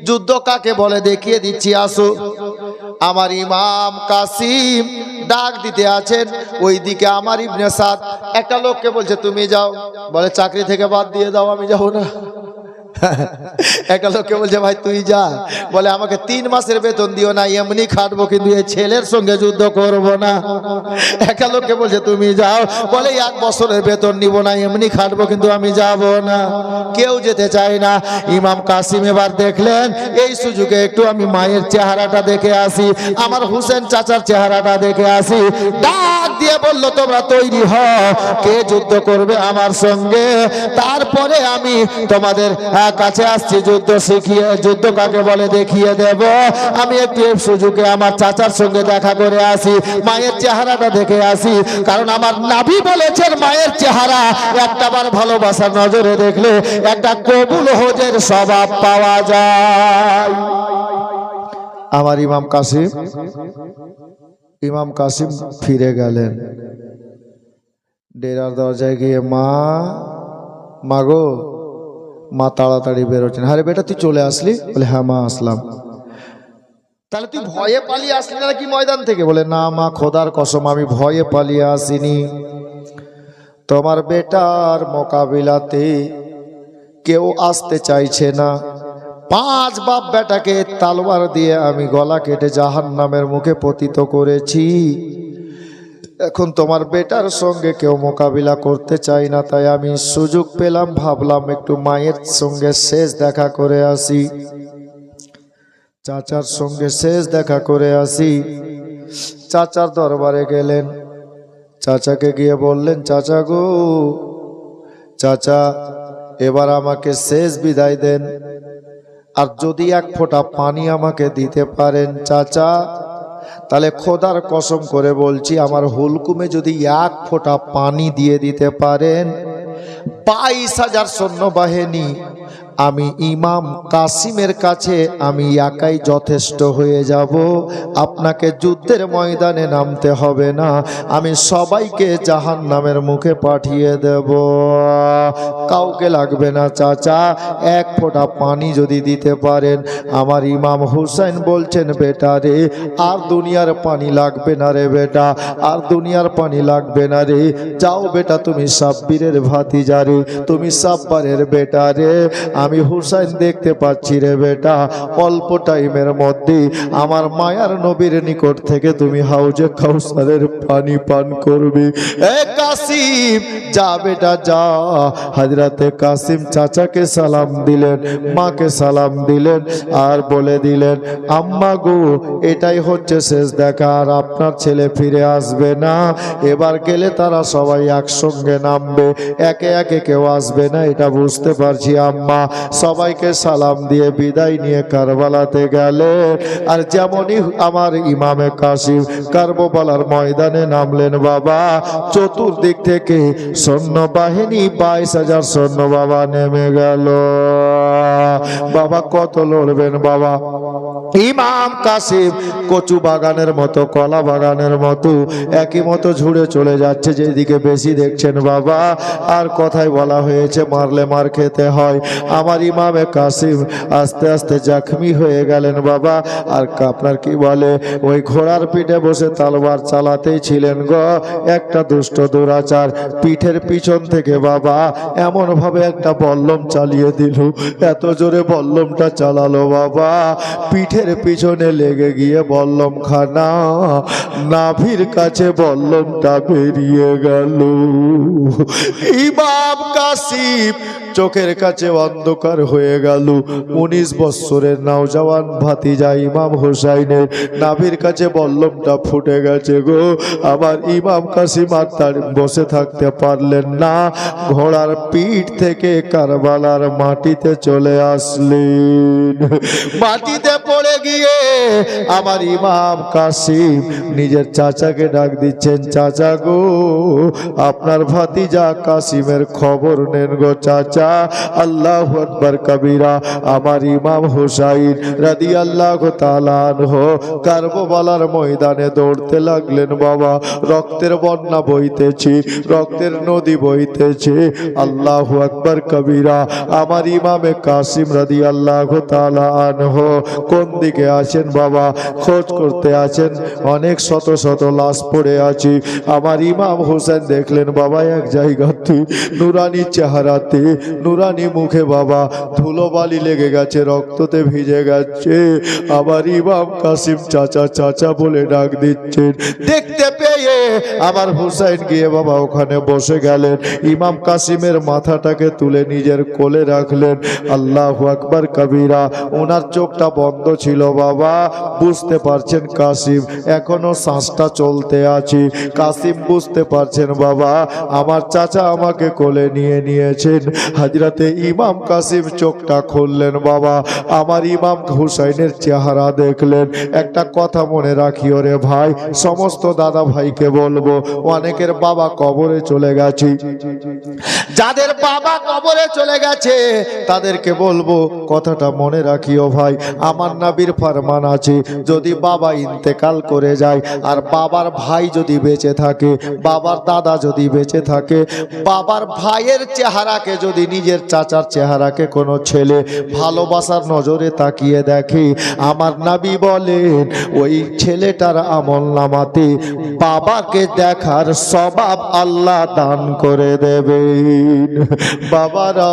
যুদ্ধ কাকে বলে দেখিয়ে দিচ্ছি, আসো। আমার ইমাম কাসিম ডাক দিতে আছেন, ওইদিকে আমার ইবনে সাদ একটা লোককে বলছে তুমি যাও, বলে চাকরি থেকে বাদ দিয়ে দাও, আমি যাবো না। একটা লোককে বলছে ভাই তুই যা, বলে আমাকে 3 মাসের বেতন দিও না, এমনি খাটবো কিন্তু এই ছেলের সঙ্গে যুদ্ধ করব না। একটা লোককে বলছে তুমি যাও, বলে 1 বছরের বেতন নিব না, এমনি খাটবো কিন্তু আমি যাব না। কেউ যেতে চায় না। ইমাম কাসিম এবার দেখলেন এই সুযোগে একটু আমি মায়ের চেহারাটা দেখে আসি, আমার হুসেন চাচার চেহারাটা দেখে আসি। ডাক দিয়ে বলল তোমরা তৈরি হও, কে যুদ্ধ করবে আমার সঙ্গে, তারপরে আমি তোমাদের কাছে আসছি, যুদ্ধ শিখিয়ে, যুদ্ধ কাকে বলে দেখিয়ে দেব। আমি একটু সুযোগে আমার চাচার সঙ্গে দেখা করে আসি, মায়ের চেহারাটা দেখে আসি, কারণ আমার নবী বলেছেন মায়ের চেহারা একটাবার ভালোবাসার নজরে দেখলে একটা কবুল হজের স্বভাব পাওয়া যায়। আমার ইমাম কাসিম ফিরে গেলেন, ডেরার দরজায় গিয়ে মা গো, মা তাড়াতাড়ি বেরোচ্ছেন। আরে বেটা তুই চলে আসলি? বলে হ্যাঁ মা আসলাম। তাহলে তুই ভয়ে পালিয়ে আসলি নাকি ময়দান থেকে? বলে না মা, খোদার কসম আমি ভয়ে পালিয়ে আসিনি, তোমার বেটার মোকাবিলাতে কেউ আসতে চাইছে না। 5 বাপ বেটাকে তলোয়ার দিয়ে আমি গলা কেটে জাহান্নামের মুখে পতিত করেছি। এখন তোমার বেটার সঙ্গে কেউ মোকাবিলা করতে চাই না, তাই আমি সুযোগ পেলাম, ভাবলাম একটু মায়ের সঙ্গে শেষ দেখা করে আসি, চাচার সঙ্গে শেষ দেখা করে আসি। চাচার দরবারে গেলেন, চাচাকে গিয়ে বললেন চাচা গো, চাচা এবার আমাকে শেষ বিদায় দেন, আর যদি 1 ফোঁটা পানি আমাকে দিতে পারেন চাচা, তাহলে খোদার কসম করে বলছি আমার হুলকুমে যদি 1 ফোঁটা পানি দিয়ে দিতে পারেন, 22,000 সৈন্যবাহিনী আমি ইমাম কাসিমের কাছে আমি একাই যথেষ্ট হয়ে যাব। আপনাকে যুদ্ধের ময়দানে নামতে হবে না, আমি সবাইকে জাহান্নামের মুখে পাঠিয়ে দেব, কাউকে লাগবে না চাচা। 1 ফোঁটা পানি যদি দিতে পারেন। আমার ইমাম হুসাইন বলছেন বেটা রে, আর দুনিয়ার পানি লাগবে না রে বেটা, আর দুনিয়ার পানি লাগবে না রে, যাও বেটা তুমি সাব্বিরের ভাতিজা রে, তুমি সাব্বারের বেটা রে, আমি হুসাইন দেখতে পাচ্ছি রে বেটা, অল্প টাইমের মধ্যে আমার মায়ার নবীর নিকট থেকে তুমি হাউজে কাউসারের পানি পান করবে। এ কাসিম যা বেটা যা। হযরতে কাসিম চাচাকে সালাম দিলেন, মাকে সালাম দিলেন, আর বলে দিলেন আম্মা গো এটাই হচ্ছে শেষ দেখা, আর আপনার ছেলে ফিরে আসবে না, এবার গেলে তারা সবাই একসঙ্গে নামবে, একে একে কেউ আসবে না, এটা বুঝতে পারছি আম্মা। সবাইকে সালাম দিয়ে বিদায় নিয়ে কারবালাতে গেলেন। আর যেমনই আমার ইমামে কাসিম কারবালার ময়দানে নামলেন বাবা, চতুর্দিক থেকে সৈন্যবাহিনী 22,000 সৈন্য বাবা নেমে গেল। বাবা কত লড়বেন বাবা। ইমাম কাসিম কচু বাগানের মতো, কলা বাগানের মতো একই মতো ঝুড়ে চলে যাচ্ছে, যেদিকে বেশি দেখছেন বাবা। আর কথাই বলা হয়েছে মারলে মার খেতে হয়। আমার ইমামে কাসিম আস্তে আস্তে জখমি হয়ে গেলেন বাবা। আর আপনার কি বলে, ওই ঘোড়ার পিঠে বসে তলোয়ার চালাতেই ছিলেন গো, একটা দুষ্ট দুরাচার পিঠের পিছন থেকে বাবা এমন এমন ভাবে একটা বল্লম চালিয়ে দিল, এত জোরে বল্লমটা চালালো বাবা, পিঠের পিছনে লেগে গিয়ে বল্লম খানা নাভির কাছে বল্লমটা বেরিয়ে গেল। ইমাম কাসিম চোখের কাছে অন্ধকার হয়ে গেল। 19 বছরের নওজওয়ান ভাতিজা ইমাম হুসাইনের নাভির কাছে বল্লমটা ফুটে গেছে গো। আবার ইমাম কাসিম আর তার বসে থাকতে পারলেন না, ঘোড়ার পিঠ থেকে কারবালার মাটিতে চলে আসলেন। মাটিতে পড়ে গিয়ে আমার ইমাম কাসিম নিজের চাচাকে ডাক দিচ্ছেন, চাচা গো আপনার ভাতিজা কাসিমের খবর নেন গো চাচা। আল্লাহু আকবার কবীরা। আমার ইমাম হুসাইন রাদিয়াল্লাহু তাআলা আনহু কারবালার ময়দানে দৌড়তে লাগলেন বাবা। রক্তের বন্যা বইতেছে, রক্তের নদী বইতেছে। আল্লাহু আকবার কবীরা। আমার ইমামে কাসিম রাদিয়াল্লাহু তাআলা আনহু কোন দিকে আছেন বাবা? খোঁজ করতে আছেন, অনেক শত শত লাশ পড়ে আছে। আমার ইমাম হোসেন দেখলেন বাবা এক জায়গাতে নুরানি চেহারাতে, নুরানি মুখে বাবা ধুলোবালি লেগে গেছে, রক্ততে ভিজে গেছে। আমার ইমাম কাসিম চাচা চাচা বলে ডাক দিচ্ছেন। দেখতে পেয়ে আমার হুসাইন গিয়ে বাবা ওখানে বসে গেলেন। ইমাম কাসিমের মাথাটাকে তুলে নিজের কোলে রাখলেন। আল্লাহু আকবার কবীরা। ওনার চোখটা বন্ধ ছিল বাবা, বুঝতে পারছেন কাসিম এখনো শ্বাসটা চলতে আছে। কাসিম বুঝতে পারছেন বাবা আমার চাচা আমাকে কোলে নিয়ে নিয়েছেন। হযরতে ইমাম কাসিম চোখটা খুললেন বাবা, আমার ইমাম হুসাইনের চেহারা দেখলেন। একটা কথা মনে রাখিও রে ভাই, সমস্ত দাদা ভাইকে বলবো, অনেকের বাবা কবরে চলে গেছে, যাদের বাবা কবরে চলে গেছে তাদেরকে বলবো কথাটা মনে রাখিও ভাই। আমার নবীর ফরমান আছে, যদি বাবা ইন্তেকাল করে যায় আর বাবার ভাই যদি বেঁচে থাকে, বাবার দাদা যদি বেঁচে থাকে, বাবার ভাইয়ের চেহারাকে যদি নিজের চাচার চেহারাকে কোনো ছেলে ভালোবাসার নজরে তাকিয়ে দেখে, আমার নবী বলেন ওই ছেলেটার আমল নামাতে বাবাকে দেখার সওয়াব আল্লাহ দান করে দেবেন। বাবারা,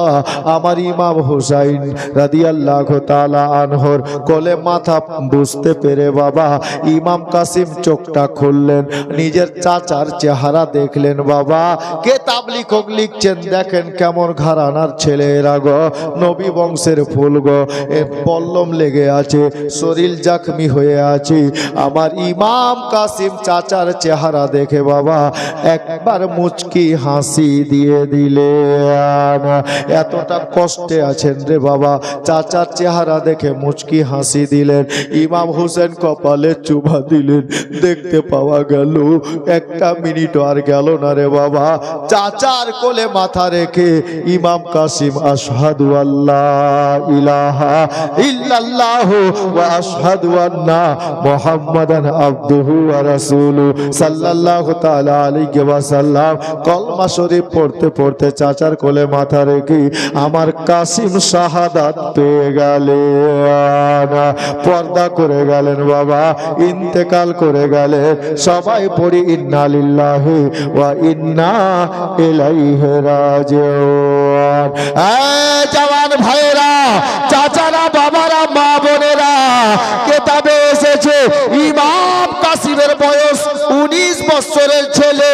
আমার ইমাম হুসাইন রাদিয়াল্লাহু তাআলা আনহুর কোলে মাথা বুঝতে পেরে বাবা ইমাম কাসিম চোখটা খুললেন, নিজের চাচার চেহারা দেখলেন বাবা। কে তাবলীগ লিখছেন দেখেন কেমন ঘরানার ছেলে এরা গো, নবী বংশের ফুল গো। এ বল্লম লেগে আছে, শরীর জখমি হয়ে আছে। আমার ইমাম কাসিম চাচার চেহারা দেখে বাবা একবার মুচকি হাসি দিয়ে দিলেন। এতটা কষ্টে আছেন রে বাবা, চাচার চেহারা দেখে মুচকি হাসি দিলেন। ইমাম হোসেন কপালে চুমা দিলেন। দেখতে পাওয়া গেল একটা মিনিট আর গেল না রে বাবা, চাচার কোলে মাথা রেখে ইমাম কাসিম আশহাদু আল্লাহ ইলাহা ইল্লাল্লাহু ওয়া আশহাদু আন্না মুহাম্মাদান আবদুহু ওয়া রাসূলুহু সাল্লাল্লাহু তাআলা আলাইহি ওয়াসাল্লাম কলমা শরীফ পড়তে পড়তে চাচার কোলে মাথা রেখে আমার কাসিম শাহাদাত পেয়ে গেলেন, পর্দা করে গেলেন বাবা, ইন্তেকাল করে গেলেন। সবাই পড়ি ইন্না লিল্লাহি ওয়া ইন্না ইলাইহি রাজিউন। এই জওয়ান ভাইরা, চাচারা, বাবারা, মা বোনেরা, কিতাবে এসেছে ইমাম কাসিমের বয়স 19 বছরের ছেলে,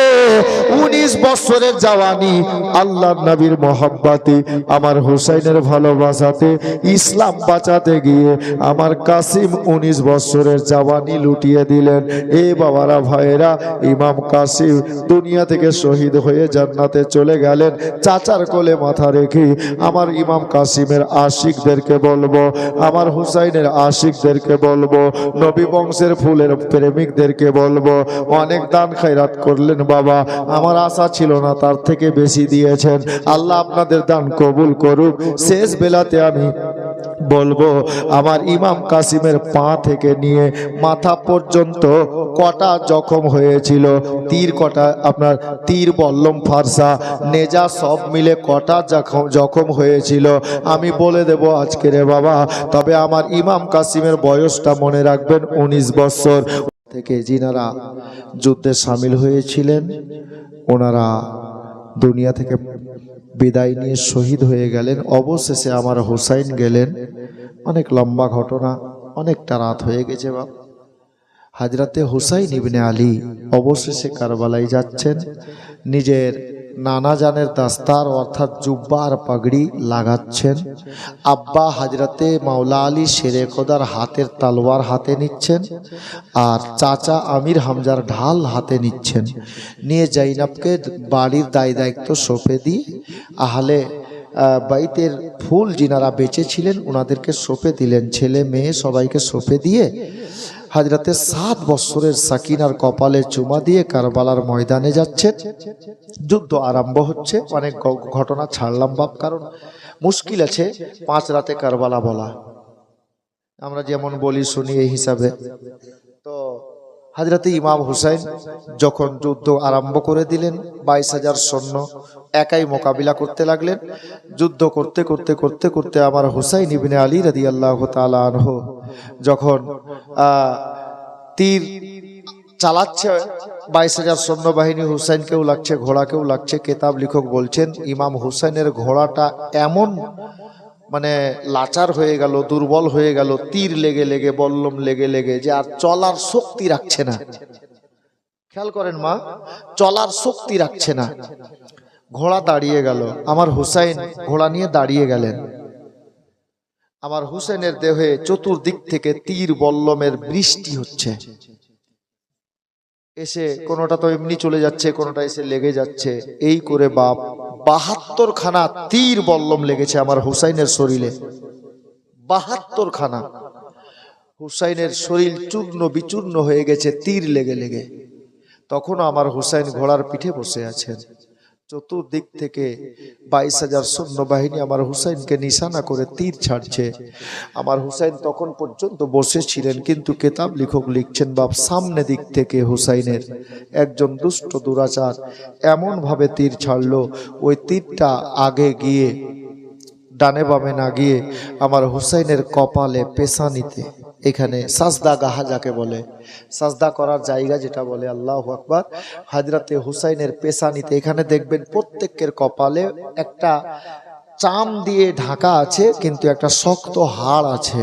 19 বছরের জওয়ানি। আল্লাহর নবীর মহব্বতে, আমার হুসাইনের ভালোবাসাতে, ইসলাম বাঁচাতে গিয়ে আমার কাসিম 19 বছরের জওয়ানি লুটিয়ে দিলেন। এ বাবারা ভাইয়েরা, ইমাম কাসিম দুনিয়া থেকে শহীদ হয়ে জান্নাতে চলে গেলেন। চাচার কোলে মাথা রেখে আমার ইমাম কাসিমের আশিকদেরকে বলবো, আমার হুসাইনের আশিকদেরকে বলবো, নবী বংশের ফুলের প্রেমিকদেরকে বলবো, অনেক দান খায়রাত করলেন বাবা, আমার আশা ছিল না তার থেকে বেশি দিয়েছেন। আল্লাহ আপনাদের দান কবুল করুক। শেষ বেলাতে আমি বলবো, আমার ইমাম কাসিমের পা থেকে নিয়ে মাথা পর্যন্ত কটা জখম হয়েছিল, তীর কটা, আপনার তীর, বল্লম, ফারসা, নেজা সব মিলে কটা জখম হয়েছিল আমি বলে দেব আজকে রে বাবা। তবে আমার ইমাম কাসিমের বয়সটা মনে রাখবেন 19 বছর থেকে। যিনারা যুদ্ধে সামিল হয়েছিলেন ওনারা দুনিয়া থেকে বিদায় নিয়ে শহীদ হয়ে গেলেন। অবশেষে আমার হুসাইন গেলেন। অনেক লম্বা ঘটনা, অনেকটা রাত হয়ে গেছে বাপ। হযরতে হুসাইন ইবনে আলী অবশেষে কারবালায় যাচ্ছেন। নিজের নানা জানের দাস্তার অর্থাৎ জুব্বা আর পাগড়ি লাগাচ্ছেন। আব্বা হযরতে মাওলা আলী শেরে খোদার হাতের তলোয়ার হাতে নিচ্ছেন, আর চাচা আমির হামজার ঢাল হাতে নিচ্ছেন। নিয়ে জাইনাবকে বাড়ির দায়িত্ব সঁপে দিয়ে আহলে বাইতের ফুল যিনারা বেঁচে ছিলেন ওনাদেরকে সঁপে দিলেন। ছেলে মেয়ে সবাইকে সঁপে দিয়ে হযরতে 7 বছরের সাকিনার কপালে চুমা দিয়ে কারবালার ময়দানে যাচ্ছেন। যুদ্ধ আরম্ভ হচ্ছে। অনেক ঘটনা ছাড়লাম বাপ, কারণ মুশকিল আছে 5 রাতে কারবালা বলা, আমরা যেমন বলি শুনি এই হিসাবে। তো হযরতে ইমাম হুসাইন যখন যুদ্ধ আরম্ভ করে দিলেন, 22,000 সৈন্য একাই মোকাবিলা করতে লাগলেন। যুদ্ধ করতে করতে করতে করতে আমার হুসাইন ইবনে আলী রাদিয়াল্লাহু তাআলা আনহু যখন তীর চালাচ্ছে, 22,000 সৈন্যবাহিনী হুসাইনকেও লাগছে, ঘোড়াকেও লাগছে। কেতাব লেখক বলছেন ইমাম হুসাইনের ঘোড়াটা এমন মানে লাচার হয়ে গেল, দুর্বল হয়ে গেল, তীর লেগে লেগে, বল্লম লেগে লেগে, যে আর চলার শক্তি রাখছে না। খেয়াল করেন মা, চলার শক্তি রাখছে না। ঘোড়া দাঁড়িয়ে গেল। আমার হুসাইন ঘোড়া নিয়ে দাঁড়িয়ে গেলেন। আমার হুসাইনের দেহে চতুর্দিক থেকে তীর বল্লমের বৃষ্টি হচ্ছে। এসে কোনোটা তো এমনি চলে যাচ্ছে, কোনোটা এসে লেগে যাচ্ছে। এই করে বাপ 72 খানা তীর বল্লম লেগেছে আমার হুসাইনের শরীরে। 72 খানা। হুসাইনের শরীর চূর্ণ বিচূর্ণ হয়ে গেছে তীর লেগে লেগে। তখন আমার হুসাইন ঘোড়ার পিঠে বসে আছেন। চতুর্দিক থেকে 22,000 সৈন্যবাহিনী আমার হুসাইনকে নিশানা করে তীর ছাড়ছে। আমার হুসাইন তখন পর্যন্ত বসেছিলেন, কিন্তু কেতাব লেখক লিখছেন বাপ সামনে দিক থেকে হুসাইনের একজন দুষ্ট দুরাচার এমন ভাবে তীর ছাড়লো, ওই তীরটা আগে গিয়ে ডানে বামে না গিয়ে আমার হুসাইনের কপালে পেশানিতে, এখানে সাজদা গাহা যাকে বলে, সাজদা করার জায়গা যেটা বলে, আল্লাহু আকবার, হযরতে হুসাইনের পেশানিতে। এখানে দেখবেন প্রত্যেকের কপালে একটা চাম দিয়ে ঢাকা আছে, কিন্তু একটা শক্ত হাড় আছে।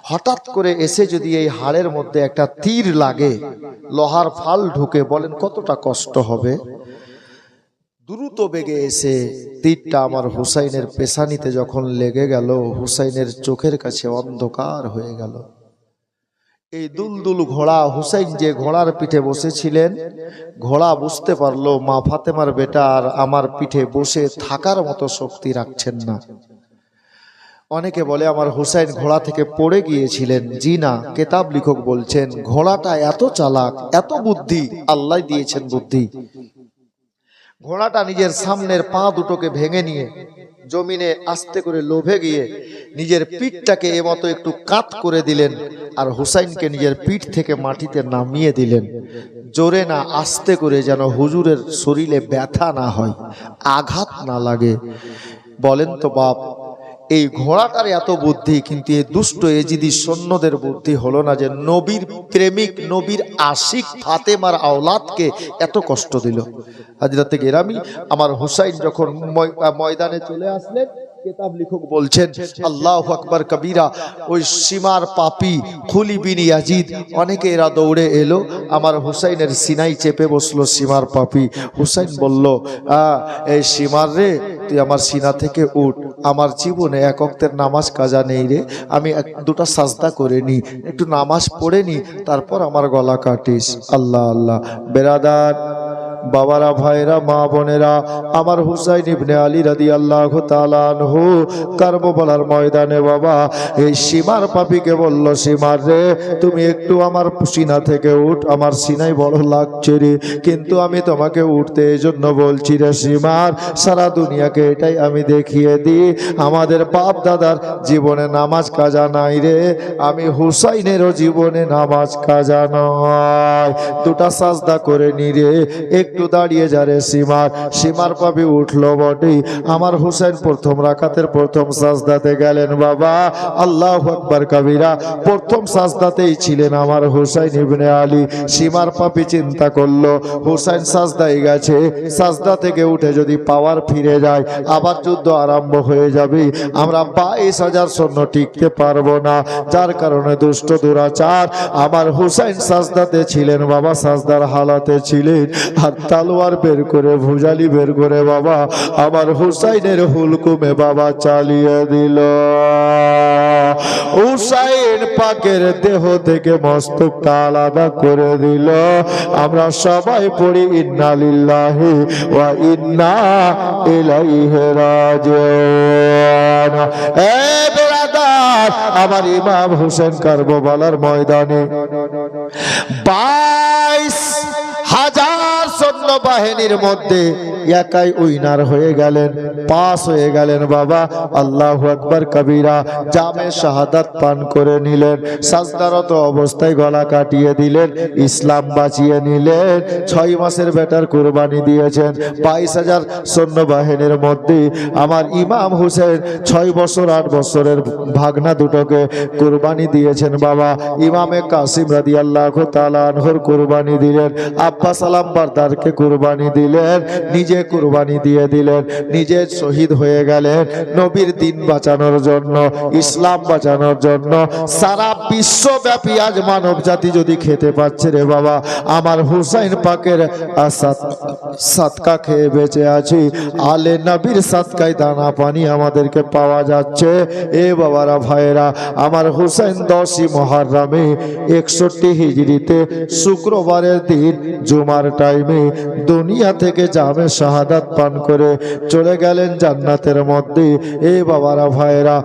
হঠাৎ করে এসে যদি এই হাড়ের মধ্যে একটা তীর লাগে, লোহার ফাল ঢুকে, বলেন কতটা কষ্ট হবে। দ্রুত বেগে এসে তীরটা আমার হুসাইনের পেশানিতে যখন লেগে গেল, হুসাইনের চোখের কাছে অন্ধকার হয়ে গেল। এই দুলদুল ঘোড়া, হুসাইন যে ঘোড়ার পিঠে বসেছিলেন, ঘোড়া বুঝতে পারলো মা ফাতেমার বেটা আর আমার পিঠে বসে থাকার মতো শক্তি রাখছেন না। অনেকে বলে আমার হুসাইন ঘোড়া থেকে পড়ে গিয়েছিলেন। জি না, কেতাব লেখক বলছেন ঘোড়াটা এত চালাক, এত বুদ্ধি, আল্লাহ দিয়েছেন বুদ্ধি। ঘোড়াটা নিজের সামনের পা দুটোকে ভেঙে নিয়ে জমিনে আস্তে করে লোভে গিয়ে নিজের পিঠটাকে এমতো একটু কাত করে দিলেন, আর হুসাইনকে নিজের পিঠ থেকে মাটিতে নামিয়ে দিলেন। জোরে না, আস্তে করে, যেন হুজুরের শরীরে ব্যথা না হয়, আঘাত না লাগে। বলেন তো বাপ, এই ঘোড়াটার এত বুদ্ধি, কিন্তু এই দুষ্ট এজিদি সৈন্যদের বুদ্ধি হলো না যে নবীর প্রেমিক, নবীর আশিক ফাতেমার আওলাদকে এত কষ্ট দিল। হযরতে গেরামি আমার হুসাইন যখন ময়দানে চলে আসলেন, কেতাব লেখক বলছেন আল্লাহু আকবার কবীরা, ওই সীমার পাপী খুলি বিন ইয়াজিদ অনেকে এরা দৌড়ে এলো, আমার হুসাইনের সিনাই চেপে বসলো সীমার পাপী। হুসাইন বলল, এই সীমার রে, তুই আমার সিনা থেকে উঠ, আমার জীবনে এক ওয়াক্তের নামাজ কাজা নেই রে, আমি দুটা সাজদা করে নি, একটু নামাজ পড়ে নি, তারপর আমার গলা কাটিস। আল্লাহ আল্লাহ। বেরাদার বাবারা, ভাইরা, মা বোনেরা, আমার হুসাইন ইবনে আলী রাদিয়াল্লাহু তাআলা আনহু কারবালার ময়দানে বাবা এই সীমার পাপীকে বলল, সীমার রে, তুমি একটু আমার সিনা থেকে উঠ, আমার সিনাই বড় লাগছে রে, কিন্তু আমি তোমাকে উঠতে এই জন্য বলছি রে সীমার, সারা দুনিয়াকে এটাই আমি দেখিয়ে দিই, আমাদের বাপ দাদার জীবনে নামাজ কাজা নাই রে, আমি হুসাইনেরও জীবনে নামাজ কাজা নয়, দুটা সাজদা করে নি রে, একটু দাঁড়িয়ে যারে সীমার পাপি উঠলো বটে। আমার হুসাইন প্রথম রাকাতের প্রথম সাজদাতে গেলেন বাবা, আল্লাহু আকবার কবিরা। প্রথম সাজদাতেই ছিলেন আমার হুসাইন ইবনে আলী। সীমার পাপি চিন্তা করলো হুসাইন সাজদায় গেছে, সাজদা থেকে উঠে যদি পাওয়ার ফিরে যায় আবার যুদ্ধ আরম্ভ হয়ে যাবে, আমরা 22,000 সৈন্য টিকতে পারবো না। যার কারণে দুষ্ট দুরাচার আমার হুসাইন সাজদাতে ছিলেন বাবা, সাজদার হালাতে ছিলেন, আর তালোয়ার বের করে ভুজালি বের করে বাবা আমার হুসাইনের হুলকুমে বাবা চালিয়ে দিল। হুসাইন পাকের দেহ থেকে মস্তকটা আলাদা করে দিল। আমরা সবাই পড়ি ইন্না লিল্লাহি ওয়া ইন্না ইলাইহি রাজিউন। এ ব্রাদার, আমার ইমাম হোসেন কারবালার ময়দানে 22,000 সৈন্য বাহিনীর মধ্যে একাই উইনার হয়ে গেলেন, পাস হয়ে গেলেন বাবা। আল্লাহু আকবার কবিরা। জামে শাহাদাত পান করে নিলেন, সাজদারত অবস্থায় গলা কাটিয়ে দিলেন, ইসলাম বাঁচিয়ে নিলেন। 6 মাসের বেটার কুরবানি দিয়েছেন। 22,000 সৈন্য বাহিনীর মধ্যে আমার ইমাম হোসেন 6 বছর 8 বছরের ভাগনা দুটোকে কুরবানি দিয়েছেন বাবা। ইমামে কাসিম রাদিয়াল্লাহু তাআলা আনহুর কুরবানি দিলেন, আব্বাস আলাম বারদারকে কুরবানি দিলেন, নিজে কুরবানি দিয়ে দিলেন, নিজে শহীদ হয়ে গেলেন নবীর দিন বাঁচানোর জন্য, ইসলাম বাঁচানোর জন্য। সারা বিশ্বব্যাপী আজ মানব জাতি যদি খেতে পাচ্ছে রে বাবা, আমার হুসাইন পাকের সাদকা খেয়ে বেঁচে আছি। আলে নবীর সাদকায় দানা পানি আমাদেরকে পাওয়া যাচ্ছে। এ বাবারা ভাইরা, আমার হুসাইন 10ই মুহররমে 61 হিজরিতে শুক্রবারের দিন জুমার টাইমে দুনিয়া থেকে জামে শাহাদাত পান করে চলে গেলেন জান্নাতের মধ্যে। এ বাবারা ভাইরা,